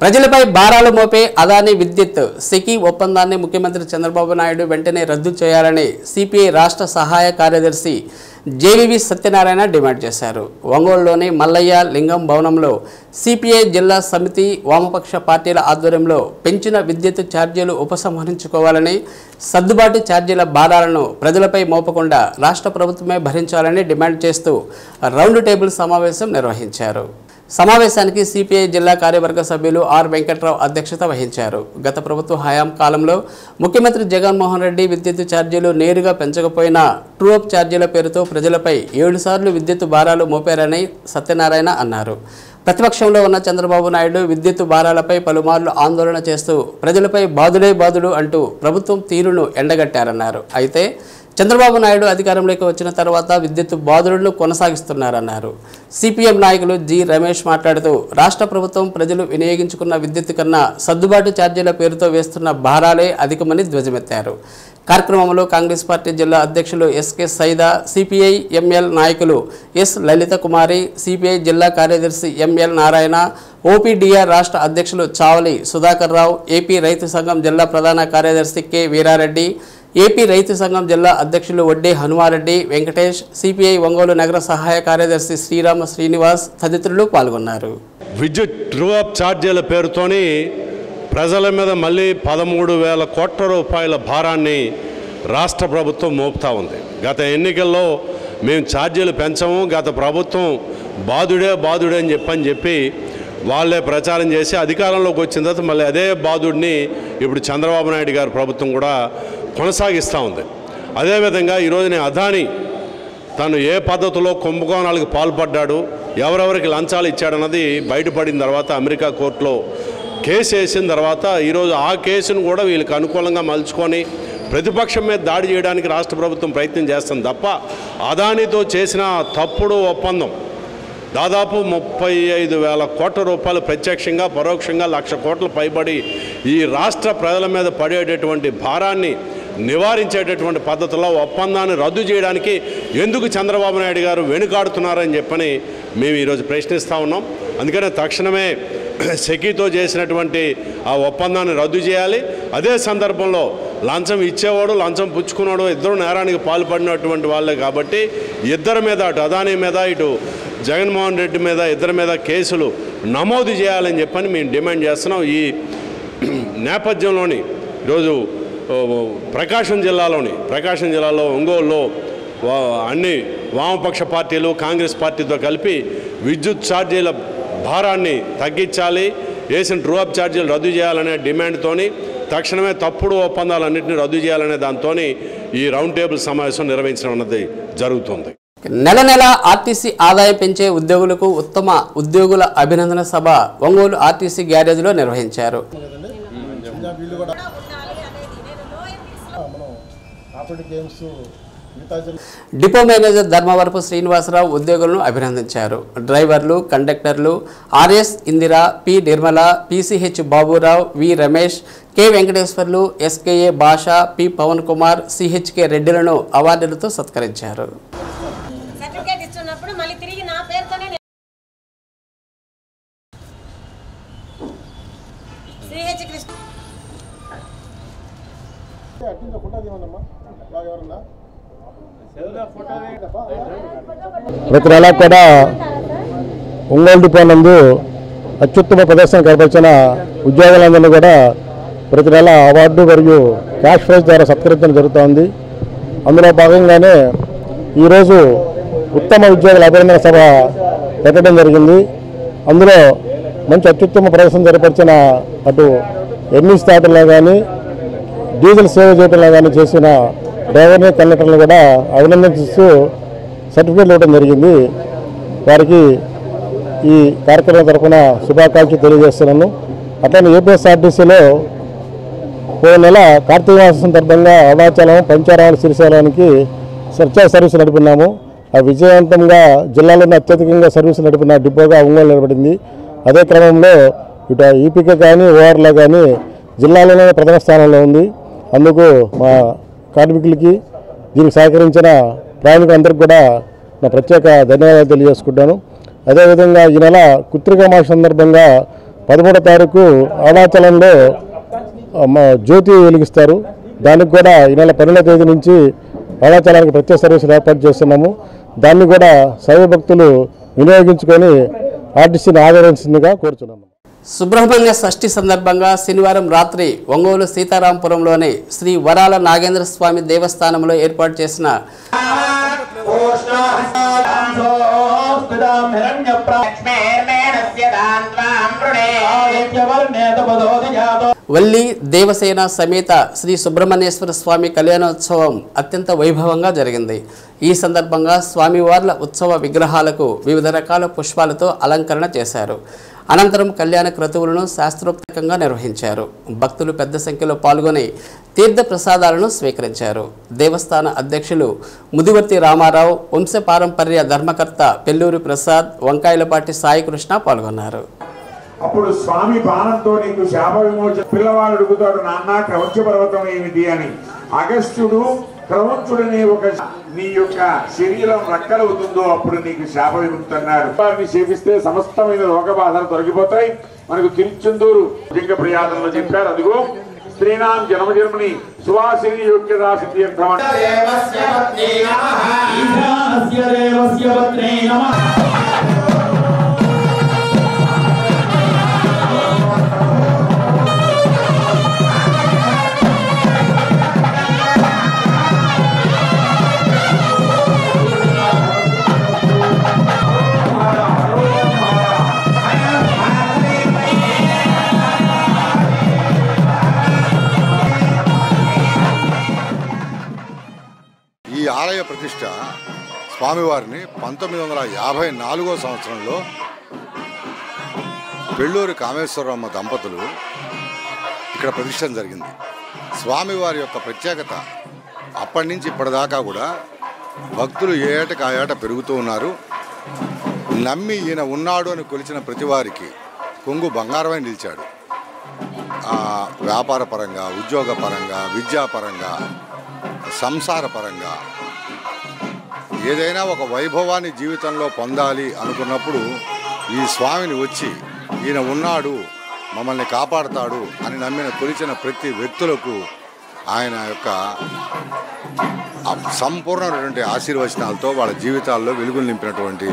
ప్రజలపై భారాలు మోపే అదానీ విద్యుత్ సెకీ ఒప్పందాన్ని ముఖ్యమంత్రి చంద్రబాబు నాయుడు వెంటనే రద్దు చేయాలని సిపిఐ రాష్ట్ర సహాయ కార్యదర్శి జేవివి సత్యనారాయణ డిమాండ్ చేశారు. ఒంగోలులోని మల్లయ్య లింగం భవనంలో సిపిఐ జిల్లా సమితి, వామపక్ష పార్టీల ఆధ్వర్యంలో పెంచిన విద్యుత్ ఛార్జీలు ఉపసంహరించుకోవాలని, సర్దుబాటు ఛార్జీల భారాలను ప్రజలపై మోపకుండా రాష్ట్ర ప్రభుత్వమే భరించాలని డిమాండ్ చేస్తూ రౌండ్ టేబుల్ సమావేశం నిర్వహించారు. సమావేశానికి సిపిఐ జిల్లా కార్యవర్గ సభ్యులు ఆర్ వెంకట్రావు అధ్యక్షత వహించారు. గత ప్రభుత్వ హయాం కాలంలో ముఖ్యమంత్రి జగన్మోహన్ రెడ్డి విద్యుత్ ఛార్జీలు నేరుగా పెంచకపోయినా ట్రూఅప్ ఛార్జీల పేరుతో ప్రజలపై 7 సార్లు విద్యుత్ భారాలు మోపారని సత్యనారాయణ అన్నారు. ప్రతిపక్షంలో ఉన్న చంద్రబాబు నాయుడు విద్యుత్ భారాలపై పలుమార్లు ఆందోళన చేస్తూ ప్రజలపై బాదుడే బాదుడు అంటూ ప్రభుత్వం తీరును ఎండగట్టారన్నారు. అయితే చంద్రబాబు నాయుడు అధికారంలోకి వచ్చిన తర్వాత విద్యుత్ బాదుడులను కొనసాగిస్తున్నారన్నారు. సిపిఎం నాయకులు జి రమేష్ మాట్లాడుతూ రాష్ట్ర ప్రభుత్వం ప్రజలు వినియోగించుకున్న విద్యుత్ కన్నా సర్దుబాటు ఛార్జీల పేరుతో వేస్తున్న భారాలే అధికమని ధ్వజమెత్తారు. కార్యక్రమంలో కాంగ్రెస్ పార్టీ జిల్లా అధ్యక్షులు ఎస్కే సైదా, సిపిఐ ఎంఎల్ నాయకులు ఎస్ లలిత కుమారి, సిపిఐ జిల్లా కార్యదర్శి ఎంఎల్ నారాయణ, ఓపీడీఆర్ రాష్ట్ర అధ్యక్షులు చావలి సుధాకర్ రావు, ఏపీ రైతు సంఘం జిల్లా ప్రధాన కార్యదర్శి కె వీరారెడ్డి, ఏపీ రైతు సంఘం జిల్లా అధ్యక్షులు వడ్డే హనుమారెడ్డి, వెంకటేష్, సిపిఐ ఒంగోలు నగర సహాయ కార్యదర్శి శ్రీరామ శ్రీనివాస్ తదితరులు పాల్గొన్నారు. విద్యుత్ ట్రూ-అప్ ఛార్జీల పేరుతోని ప్రజల మీద మళ్ళీ 13,000 కోట్ల రూపాయల భారాన్ని రాష్ట్ర ప్రభుత్వం మోపుతా ఉంది. గత ఎన్నికల్లో మేము ఛార్జీలు పెంచము, గత ప్రభుత్వం బాధుడే అని చెప్పి వాళ్ళే ప్రచారం చేసి అధికారంలోకి వచ్చిన తర్వాత మళ్ళీ అదే బాధుడిని ఇప్పుడు చంద్రబాబు నాయుడు గారి ప్రభుత్వం కూడా కొనసాగిస్తూ ఉంది. అదేవిధంగా ఈరోజునే అదానీ తను ఏ పద్ధతిలో కుంభకోణాలకు పాల్పడ్డాడు, ఎవరెవరికి లంచాలు ఇచ్చాడన్నది బయటపడిన తర్వాత అమెరికా కోర్టులో కేసు వేసిన తర్వాత ఈరోజు ఆ కేసును కూడా వీళ్ళకి అనుకూలంగా మలుచుకొని ప్రతిపక్షం మీద దాడి చేయడానికి రాష్ట్ర ప్రభుత్వం ప్రయత్నం చేస్తుంది తప్ప అదానీతో చేసిన తప్పుడు ఒప్పందం దాదాపు 35,000 కోట్ల రూపాయలు ప్రత్యక్షంగా పరోక్షంగా 1,00,000 కోట్ల పైబడి ఈ రాష్ట్ర ప్రజల మీద పడేటటువంటి భారాన్ని నివారించేటటువంటి పద్ధతిలో ఒప్పందాన్ని రద్దు చేయడానికి ఎందుకు చంద్రబాబు నాయుడు గారు వెనుకాడుతున్నారని చెప్పని మేము ఈరోజు ప్రశ్నిస్తూ ఉన్నాం. అందుకనే తక్షణమే సెకీతో చేసినటువంటి ఆ ఒప్పందాన్ని రద్దు చేయాలి. అదే సందర్భంలో లంచం ఇచ్చేవాడు లంచం పుచ్చుకున్నాడు ఇద్దరు నేరానికి పాల్పడినటువంటి వాళ్ళే కాబట్టి ఇద్దరి మీద అటు అదానీ మీద ఇటు జగన్మోహన్ రెడ్డి మీద ఇద్దరి మీద కేసులు నమోదు చేయాలని చెప్పని మేము డిమాండ్ చేస్తున్నాం. ఈ నేపథ్యంలోని ఈరోజు ప్రకాశం జిల్లాలో ఒంగోలులో అన్ని వామపక్ష పార్టీలు కాంగ్రెస్ పార్టీతో కలిపి విద్యుత్ ఛార్జీల భారాన్ని తగ్గించాలి, వేసిన ట్రూ-అప్ ఛార్జీలు రద్దు చేయాలనే డిమాండ్తోని తక్షణమే తప్పుడు ఒప్పందాలన్నింటినీ రద్దు చేయాలనే దాంతో ఈ రౌండ్ టేబుల్ సమావేశం నిర్వహించడం అన్నది జరుగుతుంది. నెల నెల ఆర్టీసీ ఆదాయం పెంచే ఉద్యోగులకు ఉత్తమ ఉద్యోగుల అభినందన సభ ఒంగోలు ఆర్టీసీ గ్యారేజ్లో నిర్వహించారు. డిపో మేనేజర్ ధర్మవరపు శ్రీనివాసరావు ఉద్యోగులను అభినందించారు. డ్రైవర్లు, కండక్టర్లు ఆర్ఎస్ ఇందిరా, పి నిర్మల, పిసిహెచ్ బాబురావు, వి రమేష్, కె వెంకటేశ్వర్లు, ఎస్కేఏ భాష, పి పవన్ కుమార్, సిహెచ్కే రెడ్డిలను అవార్డులతో సత్కరించారు. ప్రతి నెల కూడా ఒంగోలు డిపో నందు అత్యుత్తమ ప్రదర్శన కనపరిచిన ఉద్యోగులందరినీ కూడా ప్రతి నెల అవార్డు మరియు క్యాష్ ప్రైజ్ ద్వారా సత్కరించడం జరుగుతోంది. అందులో భాగంగానే ఈరోజు ఉత్తమ ఉద్యోగుల అభినందన సభ పెట్టడం జరిగింది. అందులో మంచి అత్యుత్తమ ప్రదర్శన జరిపించిన అటు ఎన్నిస్ దాటల్లో కానీ డీజిల్ సేవ చేయడంలో కానీ చేసిన డ్రైవర్ని కండక్టర్లు కూడా అభినందిస్తూ సర్టిఫికేట్లు ఇవ్వడం జరిగింది. వారికి ఈ కార్యక్రమం తరఫున శుభాకాంక్షలు తెలియజేస్తున్నాను. అట్లనే ఏపీఎస్ఆర్టీసీలో పోయిన నెల కార్తీక మాసం సందర్భంగా అరుణాచలం, పంచారాలు, శ్రీశైలానికి సర్చార్జ్ సర్వీసు నడిపినాము. ఆ విజయవంతంగా జిల్లాలోనే అత్యధికంగా సర్వీసులు నడిపిన డిపోగా ఒంగోలు నిలబడింది. అదే క్రమంలో ఇటు ఈపీకే కానీ ఓఆర్లో కానీ జిల్లాలోనే ప్రథమ స్థానంలో ఉంది. అందుకు మా కార్మికులకి దీనికి సహకరించిన ప్రయాణికులందరికీ కూడా నా ప్రత్యేక ధన్యవాదాలు తెలియజేసుకుంటాను. అదేవిధంగా ఈ నెల కృత్రిక మాస సందర్భంగా 13వ తారీఖు అరుణాచలంలో జ్యోతి వెలిగిస్తారు. దానికి కూడా ఈ నెల 12వ తేదీ నుంచి అరుణాచలానికి ప్రత్యేక సర్వీసులు ఏర్పాటు చేస్తున్నాము. దాన్ని కూడా శైవ భక్తులు వినియోగించుకొని ఆర్టీసీని ఆదరించిందిగా కోరుతున్నాము. సుబ్రహ్మణ్య షష్ఠి సందర్భంగా శనివారం రాత్రి ఒంగోలు సీతారాంపురంలోని శ్రీ వరాల నాగేంద్ర స్వామి దేవస్థానంలో ఏర్పాటు చేసిన వల్లి దేవసేన సమేత శ్రీ సుబ్రహ్మణ్యేశ్వర స్వామి కళ్యాణోత్సవం అత్యంత వైభవంగా జరిగింది. ఈ సందర్భంగా స్వామివార్ల ఉత్సవ విగ్రహాలకు వివిధ రకాల పుష్పాలతో అలంకరణ చేశారు. అనంతరం కళ్యాణ క్రతువులను శాస్త్రోక్తంగా నిర్వహించారు. భక్తులు పెద్ద సంఖ్యలో పాల్గొని తీర్థ ప్రసాదాలను స్వీకరించారు. దేవస్థాన అధ్యక్షులు ముదివర్తి రామారావు, వంశపారంపర్య ధర్మకర్త పెల్లూరి ప్రసాద్, వంకాయలపాటి సాయికృష్ణ పాల్గొన్నారు. అప్పుడు స్వామి బాణంతో నీకు శాప విమోచన పిల్లవాడు అడుగుతాడు, నాన్న కవచ పర్వతం ఏమిటి అని. అగస్త్యుడు క్రౌంచుడనే ఒక నీ యొక్క శరీరం రక్కలవుతుందో అప్పుడు నీకు శాప విముక్తి అన్నాడు. వారిని సేవిస్తే సమస్తమైన రోగ బాధలు తొలగిపోతాయి. మనకు తిరుచెందూరు లింగ ప్రయాదంలో చెప్పారు. అదిగో స్త్రీనాం జన్మజన్మని సువాసిని యోగ్యదా సిద్ధ్యర్థం. ఈ ఆలయ ప్రతిష్ట స్వామివారిని 1954 సంవత్సరంలో పెళ్ళూరి కామేశ్వరమ్మ దంపతులు ఇక్కడ ప్రతిష్ఠ జరిగింది. స్వామివారి యొక్క ప్రత్యేకత అప్పటి నుంచి ఇప్పటిదాకా కూడా భక్తులు ఏ ఏటకు ఆ ఏట పెరుగుతూ ఉన్నారు. నమ్మి ఈయన ఉన్నాడు అని కొలిచిన ప్రతి వారికి కొంగు బంగారమై నిలిచాడు. వ్యాపార పరంగా, ఉద్యోగ పరంగా, విద్యాపరంగా, సంసార పరంగా ఏదైనా ఒక వైభవాన్ని జీవితంలో పొందాలి అనుకున్నప్పుడు ఈ స్వామిని వచ్చి ఈయన ఉన్నాడు, మమ్మల్ని కాపాడుతాడు అని నమ్మిన కొలిచిన ప్రతి వ్యక్తులకు ఆయన యొక్క సంపూర్ణమైనటువంటి ఆశీర్వచనాలతో వాళ్ళ జీవితాల్లో వెలుగులు నింపినటువంటి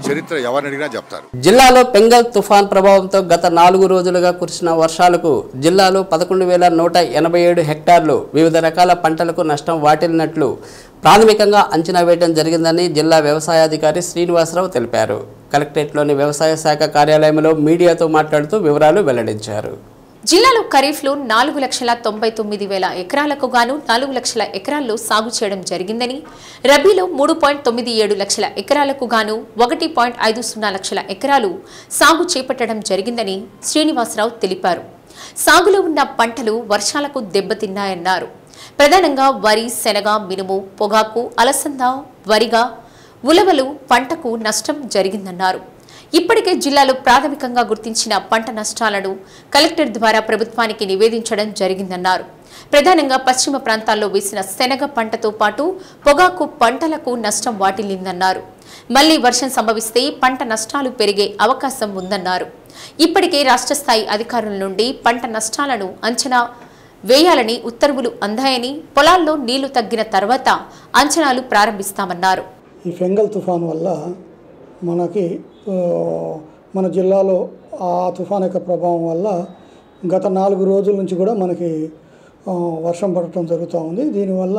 చరిత్ర ఎవరిని అడిగినా చెప్తారు. జిల్లాలో పెంగల్ తుఫాన్ ప్రభావంతో గత 4 రోజులుగా కురిసిన వర్షాలకు జిల్లాలో 11,187 హెక్టార్లు వివిధ రకాల పంటలకు నష్టం వాటిల్లినట్లు ప్రాథమికంగా అంచనా వేయడం జరిగిందని జిల్లా వ్యవసాయాధికారి శ్రీనివాసరావు తెలిపారు. కలెక్టరేట్లోని వ్యవసాయ శాఖ కార్యాలయంలో మీడియాతో మాట్లాడుతూ వివరాలు వెల్లడించారు. జిల్లాలో ఖరీఫ్లో 4,99,000 ఎకరాలకు గాను 4 లక్షల ఎకరాల్లో సాగు చేయడం జరిగిందని, రబీలో 3.97 లక్షల ఎకరాలకు గాను 1.50 లక్షల ఎకరాలు సాగు చేపట్టడం జరిగిందని శ్రీనివాసరావు తెలిపారు. సాగులో ఉన్న పంటలు వర్షాలకు దెబ్బతిన్నాయన్నారు. ప్రధానంగా వరి, శనగ, మినుము, పొగాకు, అలసంద, వరిగా, ఉలవలు పంటకు నష్టం జరిగిందన్నారు. ఇప్పటికే జిల్లాలో ప్రాథమికంగా గుర్తించిన పంట నష్టాలను కలెక్టర్ ద్వారా ప్రభుత్వానికి నివేదించడం జరిగిందన్నారు. ప్రధానంగా పశ్చిమ ప్రాంతాల్లో వేసిన శనగ పంటతో పాటు పొగాకు పంటలకు నష్టం వాటిల్లిందన్నారు. మళ్లీ వర్షం సంభవిస్తే పంట నష్టాలు పెరిగే అవకాశం ఉందన్నారు. ఇప్పటికే రాష్ట్ర స్థాయి అధికారుల నుండి పంట నష్టాలను అంచనా వేయాలని ఉత్తర్వులు అందాయని, పొలాల్లో నీళ్లు తగ్గిన తర్వాత అంచనాలు ప్రారంభిస్తామన్నారు. ఈ ఫెంగల్ తుఫాను వల్ల మనకి మన జిల్లాలో ఆ తుఫాన్ యొక్క ప్రభావం వల్ల గత 4 రోజుల నుంచి కూడా మనకి వర్షం పడటం జరుగుతూ ఉంది. దీనివల్ల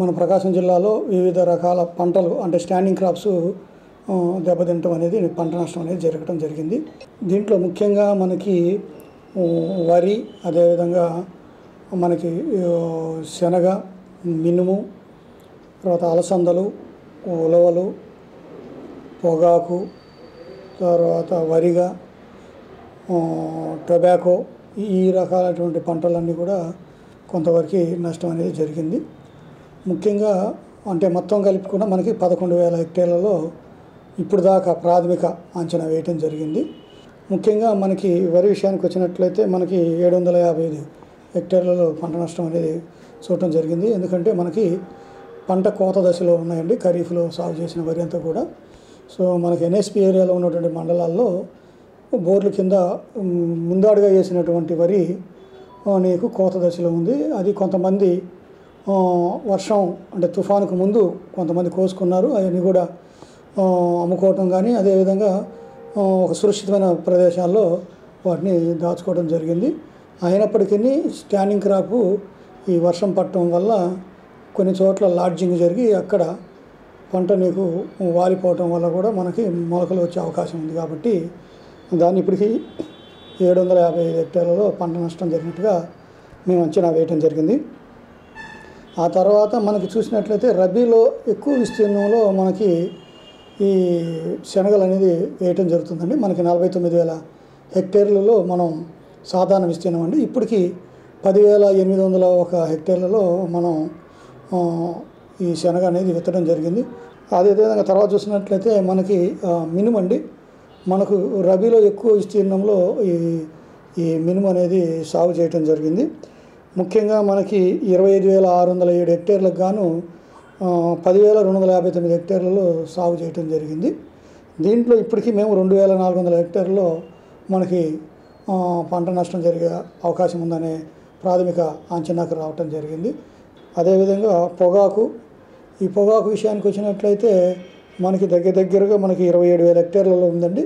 మన ప్రకాశం జిల్లాలో వివిధ రకాల పంటలు అంటే స్టాండింగ్ క్రాప్స్ దెబ్బతింటం అనేది, పంట నష్టం అనేది జరగడం జరిగింది. దీంట్లో ముఖ్యంగా మనకి వరి, అదేవిధంగా మనకి శనగ, మినుము, తర్వాత అలసందలు, ఉలవలు, పొగాకు, తర్వాత వరిగా, టొబాకో, ఈ రకాలైనటువంటి పంటలన్నీ కూడా కొంతవరకు నష్టం అనేది జరిగింది. ముఖ్యంగా అంటే మొత్తం కలిపి కూడా మనకి 11,000 హెక్టేర్లలో ఇప్పుడు దాకా ప్రాథమిక అంచనా వేయటం జరిగింది. ముఖ్యంగా మనకి వరి విషయానికి వచ్చినట్లయితే మనకి 755 హెక్టేర్లలో పంట నష్టం అనేది చూడటం జరిగింది. ఎందుకంటే మనకి పంట కోత దశలో ఉన్నాయండి ఖరీఫ్లో సాగు చేసిన వరి అంతా కూడా. సో మనకి ఎన్ఎస్పి ఏరియాలో ఉన్నటువంటి మండలాల్లో బోర్ల కింద ముందాడుగా వేసినటువంటి వరి నీకు కోత దశలో ఉంది. అది కొంతమంది వర్షం అంటే తుఫానుకు ముందు కొంతమంది కోసుకున్నారు. అవన్నీ కూడా అమ్ముకోవటం కానీ, అదేవిధంగా ఒక సురక్షితమైన ప్రదేశాల్లో వాటిని దాచుకోవడం జరిగింది. అయినప్పటికీ స్టాండింగ్ క్రాప్ ఈ వర్షం పడటం వల్ల కొన్ని చోట్ల లాడ్జింగ్ జరిగి అక్కడ పంట నీకు వాలిపోవటం వల్ల కూడా మనకి మొలకలు వచ్చే అవకాశం ఉంది. కాబట్టి దాన్ని ఇప్పటికీ 755 హెక్టేర్లలో పంట నష్టం జరిగినట్టుగా మేము అంచనా వేయటం జరిగింది. ఆ తర్వాత మనకి చూసినట్లయితే రబీలో ఎక్కువ విస్తీర్ణంలో మనకి ఈ శనగలు అనేది వేయటం జరుగుతుందండి. మనకి 49,000 హెక్టేర్లలో మనం సాధారణ విస్తీర్ణం అండి. ఇప్పటికీ 10,801 హెక్టేర్లలో మనం ఈ శనగ అనేది విత్తడం జరిగింది. అదేవిధంగా తర్వాత చూసినట్లయితే మనకి మినుము అండి. మనకు రబీలో ఎక్కువ విస్తీర్ణంలో ఈ మినుము అనేది సాగు చేయటం జరిగింది. ముఖ్యంగా మనకి 25,607 హెక్టేర్లకు గాను 10,259 హెక్టేర్లలో సాగు చేయడం జరిగింది. దీంట్లో ఇప్పటికీ మేము 2,400 హెక్టేర్లలో మనకి పంట నష్టం జరిగే అవకాశం ఉందనే ప్రాథమిక అంచనాకు రావటం జరిగింది. అదేవిధంగా ఈ పొగాకు విషయానికి వచ్చినట్లయితే మనకి దగ్గరగా మనకి 27,000 హెక్టేర్లలో ఉందండి.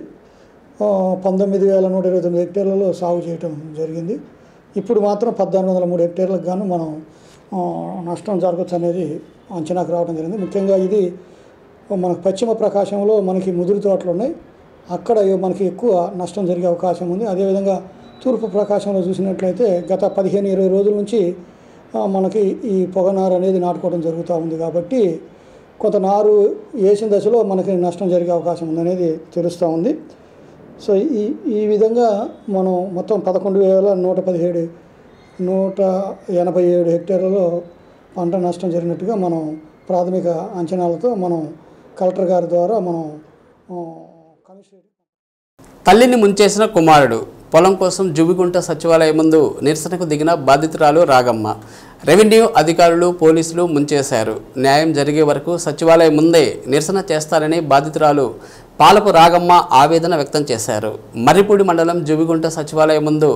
19,129 హెక్టేర్లలో సాగు చేయటం జరిగింది. ఇప్పుడు మాత్రం 1,403 హెక్టేర్లకు గాను మనం నష్టం జరగచ్చు అనేది అంచనాకు రావడం జరిగింది. ముఖ్యంగా ఇది మనకు పశ్చిమ ప్రకాశంలో మనకి ముదురు తోటలు ఉన్నాయి, అక్కడ మనకి ఎక్కువ నష్టం జరిగే అవకాశం ఉంది. అదేవిధంగా తూర్పు ప్రకాశంలో చూసినట్లయితే గత 15-20 రోజుల నుంచి మనకి ఈ పొగనారు అనేది నాటుకోవడం జరుగుతూ ఉంది. కాబట్టి కొంత నారు వేసిన దశలో మనకి నష్టం జరిగే అవకాశం ఉందనేది తెలుస్తూ ఉంది. సో ఈ విధంగా మనం మొత్తం 11,187 హెక్టేర్లలో పంట నష్టం జరిగినట్టుగా మనం ప్రాథమిక అంచనాలతో మనం కలెక్టర్ గారి ద్వారా మనం తల్లిని ముంచేసిన కుమారుడు పొలం కోసం జుబిగుంట సచివాలయం ముందు నిరసనకు దిగిన బాధితురాలు రాగమ్మ. రెవెన్యూ అధికారులు పోలీసులు ముంచేశారు. న్యాయం జరిగే వరకు సచివాలయం ముందే నిరసన చేస్తారని బాధితురాలు పాలపు రాగమ్మ ఆవేదన వ్యక్తం చేశారు. మర్రిపూడి మండలం జుబిగుంట సచివాలయం ముందు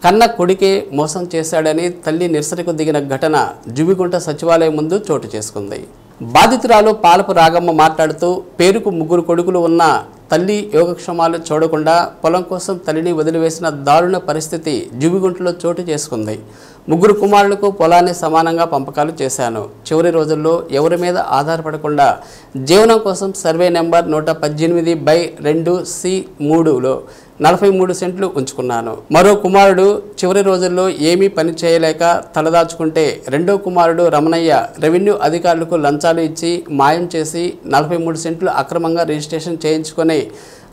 కన్న కొడుకే మోసం చేశాడని తల్లి నిరసనకు దిగిన ఘటన జుబిగుంట సచివాలయం ముందు చోటు చేసుకుంది. బాధితురాలు పాలపు రాగమ్మ మాట్లాడుతూ పేరుకు 3 కొడుకులు ఉన్న తల్లి యోగక్షేమాలు చూడకుండా పొలం కోసం తల్లిని వదిలివేసిన దారుణ పరిస్థితి జుబిగుంటలో చోటు చేసుకుంది. 3 కుమారులకు పొలాన్ని సమానంగా పంపకాలు చేశాను. చివరి రోజుల్లో ఎవరి మీద ఆధారపడకుండా జీవనం కోసం సర్వే నెంబర్ 118/2C3లో 43 సెంట్లు ఉంచుకున్నాను. మరో కుమారుడు చివరి రోజుల్లో ఏమీ పని చేయలేక తలదాచుకుంటే రెండో కుమారుడు రమణయ్య రెవెన్యూ అధికారులకు లంచాలు ఇచ్చి మాయం చేసి 43 సెంట్లు అక్రమంగా రిజిస్ట్రేషన్ చేయించుకొని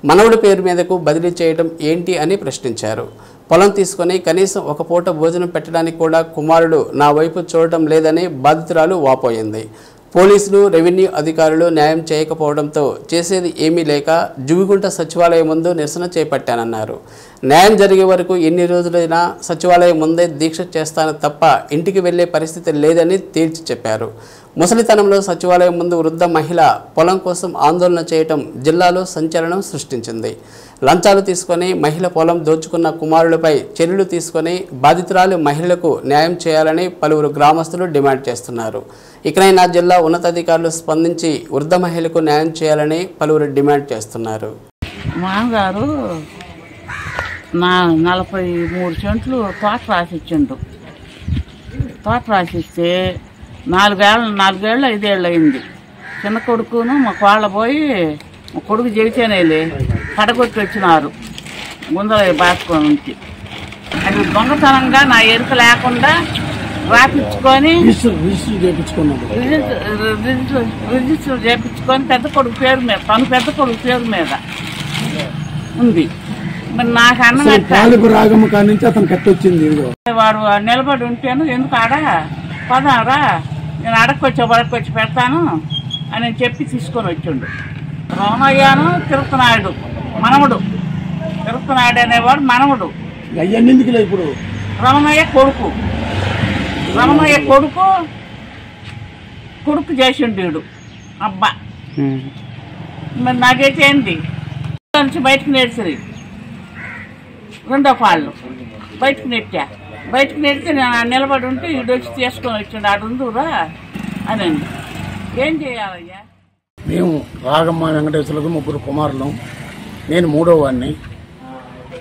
మనవడి పేరు మీదకు బదిలీ చేయడం ఏంటి అని ప్రశ్నించారు. పొలం తీసుకొని కనీసం ఒక పూట భోజనం పెట్టడానికి కూడా కుమారుడు నా వైపు చూడటం లేదని బాధితురాలు వాపోయింది. పోలీసులు రెవెన్యూ అధికారులు న్యాయం చేయకపోవడంతో చేసేది ఏమీ లేక జుబిగుంట సచివాలయం ముందు నిరసన చేపట్టానన్నారు. న్యాయం జరిగే వరకు ఎన్ని రోజులైనా సచివాలయం ముందే దీక్ష చేస్తాను తప్ప ఇంటికి వెళ్లే పరిస్థితి లేదని తేల్చి చెప్పారు. ముసలితనంలో సచివాలయం ముందు వృద్ధ మహిళ పొలం కోసం ఆందోళన చేయటం జిల్లాలో సంచలనం సృష్టించింది. లంచాలు తీసుకొని మహిళ పొలం దోచుకున్న కుమారులపై చర్యలు తీసుకొని బాధితురాలు మహిళలకు న్యాయం చేయాలని పలువురు గ్రామస్తులు డిమాండ్ చేస్తున్నారు. ఇకనైనా జిల్లా ఉన్నతాధికారులు స్పందించి వృద్ధ మహిళకు న్యాయం చేయాలని పలువురు డిమాండ్ చేస్తున్నారు. మామగారు 43 సెంట్లు తోట రాసిచ్చిండు. తోట రాసిస్తే 4 ఏళ్ళు 5 ఏళ్ళు అయింది. చిన్న కొడుకును మా కోళ్ళ పోయి మా కొడుకు చెబితేనేలే పడగొట్టి వచ్చినారు ముందర బాసుకొని నుంచి. అది దొంగతనంగా నా ఎరుక లేకుండా రాపించుకొని రిజిస్టర్ చేయించుకొని పెద్ద కొడుకు పేరు మీద పెద్ద కొడుకు పేరు మీద ఉంది. మరి నాకు అన్నం వాడు నిలబడి ఉంటేను ఎందుకు పదారా నేను అడకొచ్చి పెడతాను అని చెప్పి తీసుకొని వచ్చిండు. రామయ్యను తిరుపతినాయుడు మనముడు, తిరుపతినాయుడు అనేవాడు మనముడు. ఇప్పుడు రమణయ్య కొడుకు చేసిండు అబ్బా. మరి నాకైతే ఏంటి నుంచి బయటకు నేర్చది రెండో కాళ్ళు బయటకు నెడితే నేను నిలబడి ఉంటే ఇటు వచ్చి తీసుకొని వచ్చిండు. ఆడు ఉందురా అని ఏం చేయాలయ్యా? మేము రాగమ్మ వెంకటేశ్వరకు 3 కుమారులం, నేను 3వ వాడిని.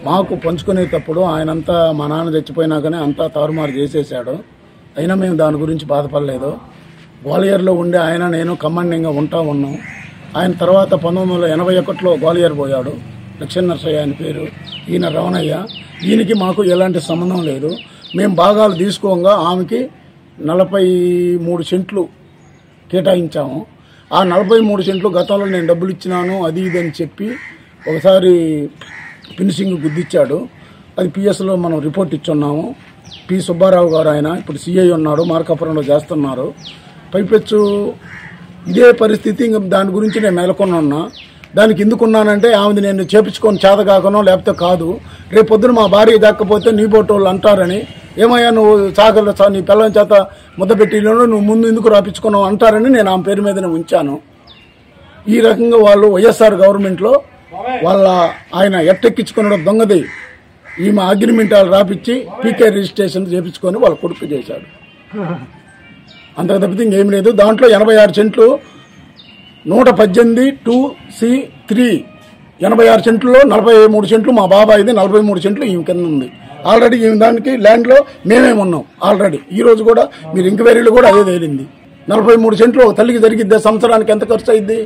మాకు పంచుకునేటప్పుడు ఆయనంతా మా నాన్న చచ్చిపోయినాకనే అంతా తారుమారు చేసేసాడు. అయినా మేము దాని గురించి బాధపడలేదు. గ్వాలియర్లో ఉండే ఆయన నేను కమాండింగ్గా ఉన్నాం. ఆయన తర్వాత 1981లో గ్వాలియర్ పోయాడు. లక్ష్మణ నరసయ్య అని పేరు. ఈయన రమణయ్య. ఈయనకి మాకు ఎలాంటి సంబంధం లేదు. మేము భాగాలు తీసుకోగా ఆమెకి 43 సెంట్లు కేటాయించాము. ఆ 43 సెంట్లు గతంలో నేను డబ్బులు ఇచ్చినాను అది ఇది అని చెప్పి ఒకసారి ఫినిషింగ్ గుద్దిచ్చాడు. అది పిఎస్లో మనం రిపోర్ట్ ఇచ్చున్నాము. పి సుబ్బారావు గారు ఆయన ఇప్పుడు సిఐ ఉన్నాడు, మార్కాపురంలో చేస్తున్నారు. పైపెచ్చు ఇదే పరిస్థితి. ఇంకా దాని గురించి నేను నెలకొని ఉన్నా. దానికి ఎందుకున్నానంటే ఆమెది నేను చేపించుకొని చేత కాకనో లేకపోతే కాదు, రేపు పొద్దున మా భార్య దక్కపోతే నీ బోటోళ్ళు అంటారని ఏమయ్యా నువ్వు చాకలు నీ పిల్లల చేత ముద్ద పెట్టిలో నువ్వు ముందు ఎందుకు రాపించుకున్నావు అంటారని నేను ఆమె పేరు మీదనే ఉంచాను. ఈ రకంగా వాళ్ళు వైఎస్ఆర్ గవర్నమెంట్లో వాళ్ళ ఆయన ఎట్టెక్కించుకున్నాడు దొంగది ఈమె అగ్రిమెంట్ వాళ్ళు రాపిచ్చి పీకే రిజిస్ట్రేషన్ చేయించుకొని వాళ్ళ కొడుకు చేశాడు. అంతకు తప్పితే ఇంకేం లేదు. దాంట్లో 86 సెంట్లు 118(2)C3 86 సెంట్లలో 43 సెంట్లు మా బాబాయిది, 43 సెంట్లు ఈమె కింద ఉంది. ఆల్రెడీ ఈమె దానికి ల్యాండ్లో మేమేమున్నాం ఆల్రెడీ. ఈ రోజు కూడా మీరు ఎంక్వైరీలు కూడా అదే తేలింది. 43 సెంట్లు ఒక తల్లికి జరిగిద్ది. సంవత్సరానికి ఎంత ఖర్చు అయింది?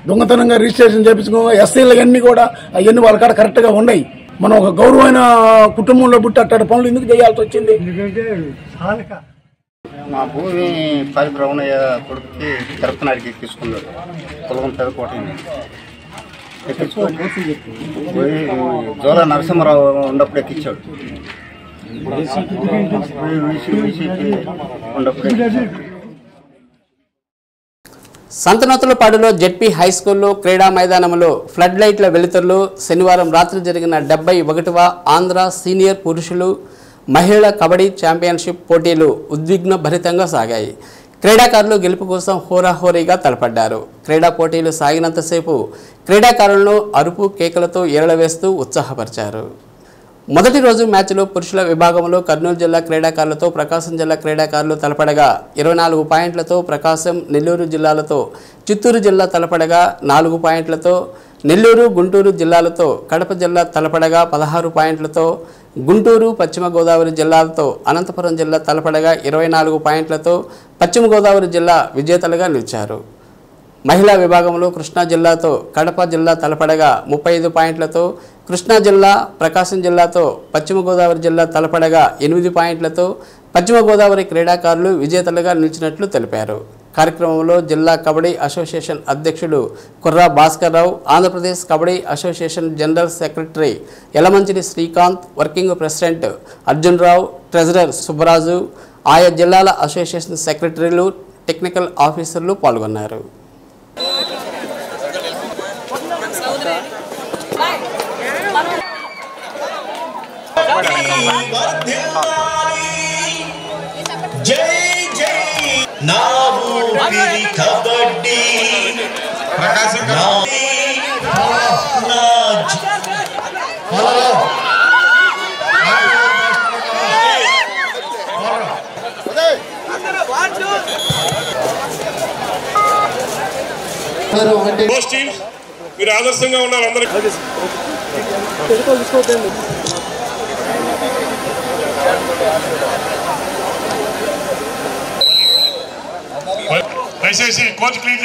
దొంగతనంగా రిజిస్ట్రేషన్ చేయించుకో ఎస్సీలు అన్నీ కూడా అవన్నీ వాళ్ళ కాడ కరెక్ట్గా ఉన్నాయి. మనం ఒక గౌరవమైన కుటుంబంలో పుట్టి అట్టాడు పనులు ఎందుకు చేయాల్సి వచ్చింది? మా భూమి పాలి బ్రహ్మణయ్య కొడుకుకి తిరుపతినాడికి తీసుకున్నాడు. పొలం పెదకోట ఎక్కించుకొని జోల నరసింహరావు ఉన్నప్పుడు ఎక్కించాడు. సంతనూతలపాడులో జెడ్పీ హైస్కూల్లో క్రీడా మైదానంలో ఫ్లడ్ లైట్ల వెలుతురులో శనివారం రాత్రి జరిగిన 71వ ఆంధ్ర సీనియర్ పురుషులు మహిళల కబడ్డీ ఛాంపియన్షిప్ పోటీలు ఉద్విగ్న భరితంగా సాగాయి. క్రీడాకారులు గెలుపు కోసం హోరాహోరీగా తలపడ్డారు. క్రీడా పోటీలు సాగినంతసేపు క్రీడాకారులను అరుపు కేకలతో ఏరళవేస్తూ ఉత్సాహపరిచారు. మొదటి రోజు మ్యాచ్లో పురుషుల విభాగంలో కర్నూలు జిల్లా క్రీడాకారులతో ప్రకాశం జిల్లా క్రీడాకారులు తలపడగా 24 పాయింట్లతో ప్రకాశం, నెల్లూరు జిల్లాలతో చిత్తూరు జిల్లా తలపడగా 4 పాయింట్లతో నెల్లూరు, గుంటూరు జిల్లాలతో కడప జిల్లా తలపడగా 16 పాయింట్లతో గుంటూరు, పశ్చిమ గోదావరి జిల్లాలతో అనంతపురం జిల్లా తలపడగా 24 పాయింట్లతో పశ్చిమ గోదావరి జిల్లా విజేతలుగా నిలిచారు. మహిళా విభాగంలో కృష్ణా జిల్లాతో కడప జిల్లా తలపడగా 35 పాయింట్లతో కృష్ణా జిల్లా, ప్రకాశం జిల్లాతో పశ్చిమ గోదావరి జిల్లా తలపడగా 8 పాయింట్లతో పశ్చిమ గోదావరి క్రీడాకారులు విజేతలుగా నిలిచినట్లు తెలిపారు. కార్యక్రమంలో జిల్లా కబడ్డీ అసోసియేషన్ అధ్యక్షుడు Kurra Bhaskar Rao, Andhra Pradesh kabaddi association general secretary Yalamanchili Srikanth, working president Arjun Rao, treasurer Subbaraju, ఆయా జిల్లాల అసోసియేషన్ సెక్రటరీలు, టెక్నికల్ ఆఫీసర్లు పాల్గొన్నారు. మీరు ఆదర్శంగా ఉన్నారు అందరికీ. దయచేసి coach clean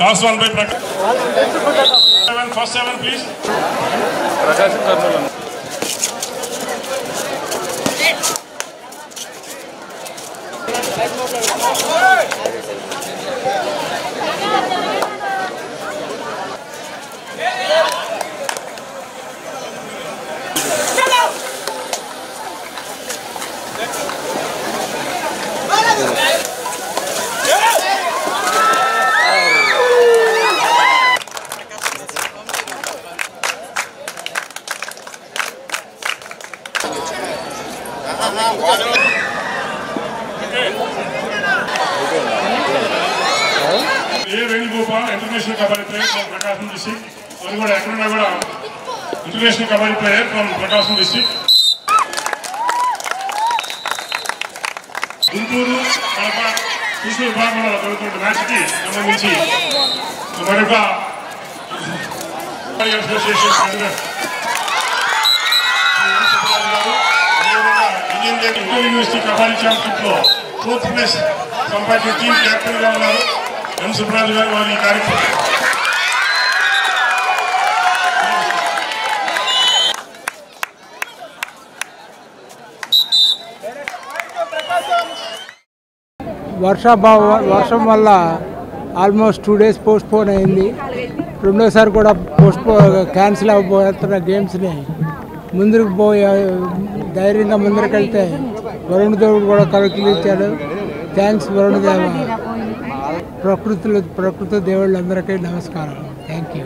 last one by first 7 please. Prakasam Kurnool Venugopal international kabaddi player from Prakasam district. అది కూడా ఎక్కడున్నా కూడా international kabaddi player from Prakasam district. Guntur, Kadapa, Krishna విభాగంలో జరుగుతున్న మ్యాచ్ కి సంబంధించి మరొక association Indian university kabaddi championship లో 4th ప్లేస్ సంపాదించిన టీం కెప్టెన్ గా ఉన్నారు ఎం సుబ్రాజు గారు. వారి కార్యక్రమం వర్షం వల్ల ఆల్మోస్ట్ 2 days పోస్ట్పోన్ అయింది. రెండోసారి కూడా క్యాన్సిల్ అవ్వబోతున్న గేమ్స్ని ముందుకు ధైర్యంగా ముందరికెళ్తే వరుణ్ దేవుడు కూడా కలుగులిచ్చాడు. థ్యాంక్స్ వరుణ్ దేవ. ప్రకృతి దేవుళ్ళందరికీ నమస్కారం. Thank you.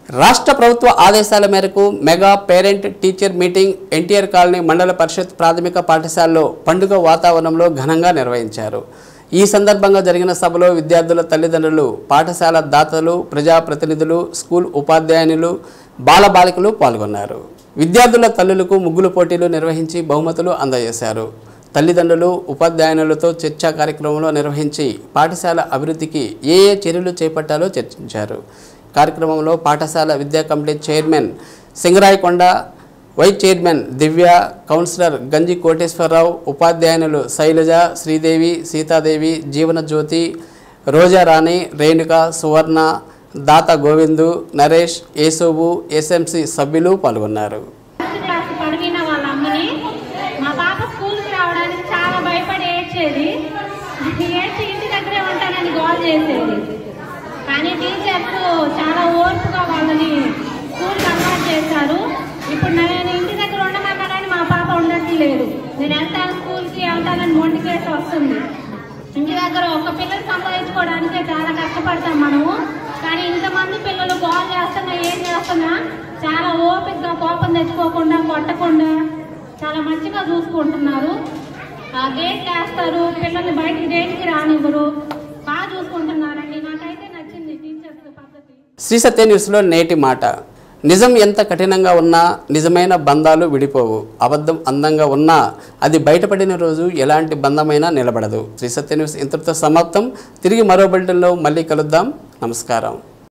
రాష్ట్ర ప్రభుత్వ ఆదేశాల మేరకు mega parent teacher meeting NTR colony మండల పరిషత్ ప్రాథమిక పాఠశాలలో పండుగ వాతావరణంలో ఘనంగా నిర్వహించారు. ఈ సందర్భంగా జరిగిన సభలో విద్యార్థుల తల్లిదండ్రులు, పాఠశాల దాతలు, ప్రజాప్రతినిధులు, స్కూల్ ఉపాధ్యాయునులు, బాలబాలికలు పాల్గొన్నారు. విద్యార్థుల తల్లులకు ముగ్గులు పోటీలు నిర్వహించి బహుమతులు అందజేశారు. తల్లిదండ్రులు, ఉపాధ్యాయునులతో చర్చా కార్యక్రమంలో నిర్వహించి పాఠశాల అభివృద్ధికి ఏ చర్యలు చేపట్టాలో చర్చించారు. కార్యక్రమంలో పాఠశాల విద్యా committee chairman Singarayakonda, vice chairman Divya, councillor Ganji Koteswararao, ఉపాధ్యాయునులు Shailaja, Sridevi, Sitadevi, జీవనజ్యోతి, రోజారాణి, రేణుక, సువర్ణ, దాత గోవిందు, నరేష్, యేసోబు, ఎస్ఎంసి సభ్యులు పాల్గొన్నారు. కానీ టీచర్స్ చాలా ఓర్పుగా వాళ్ళని స్కూల్కి అలవాటు చేశారు. ఇప్పుడు నేను ఇంటి దగ్గర ఉండమన్నా కానీ మా పాప ఉండట్లేదు. నేను వెళ్తాను స్కూల్కి, వెళ్తానని మొండికేసి వస్తుంది. ఇంటి దగ్గర ఒక పిల్లలు సంపాదించుకోవడానికే చాలా కష్టపడతాం మనము. కానీ ఇంతమంది పిల్లలు గోల్ చేస్తున్నా, ఏం చేస్తున్నా చాలా ఓపికగా, కోపం తెచ్చుకోకుండా, కొట్టకుండా చాలా మంచిగా చూసుకుంటున్నారు. గేట్ వేస్తారు, పిల్లల్ని బయటికి గేట్కి రానివ్వరు, బాగా చూసుకుంటున్నారండి. నాకైతే నచ్చింది టీచర్స్ పద్ధతి. శ్రీ సత్య న్యూస్లో నేటి మాట. నిజం ఎంత కఠినంగా ఉన్నా నిజమైన బంధాలు విడిపోవు. అబద్ధం అందంగా ఉన్నా అది బయటపడిన రోజు ఎలాంటి బంధమైనా నిలబడదు. శ్రీ సత్య న్యూస్ ఇంతటితో సమాప్తం. తిరిగి మరో బులెటిన్లో మళ్ళీ కలుద్దాం. నమస్కారం.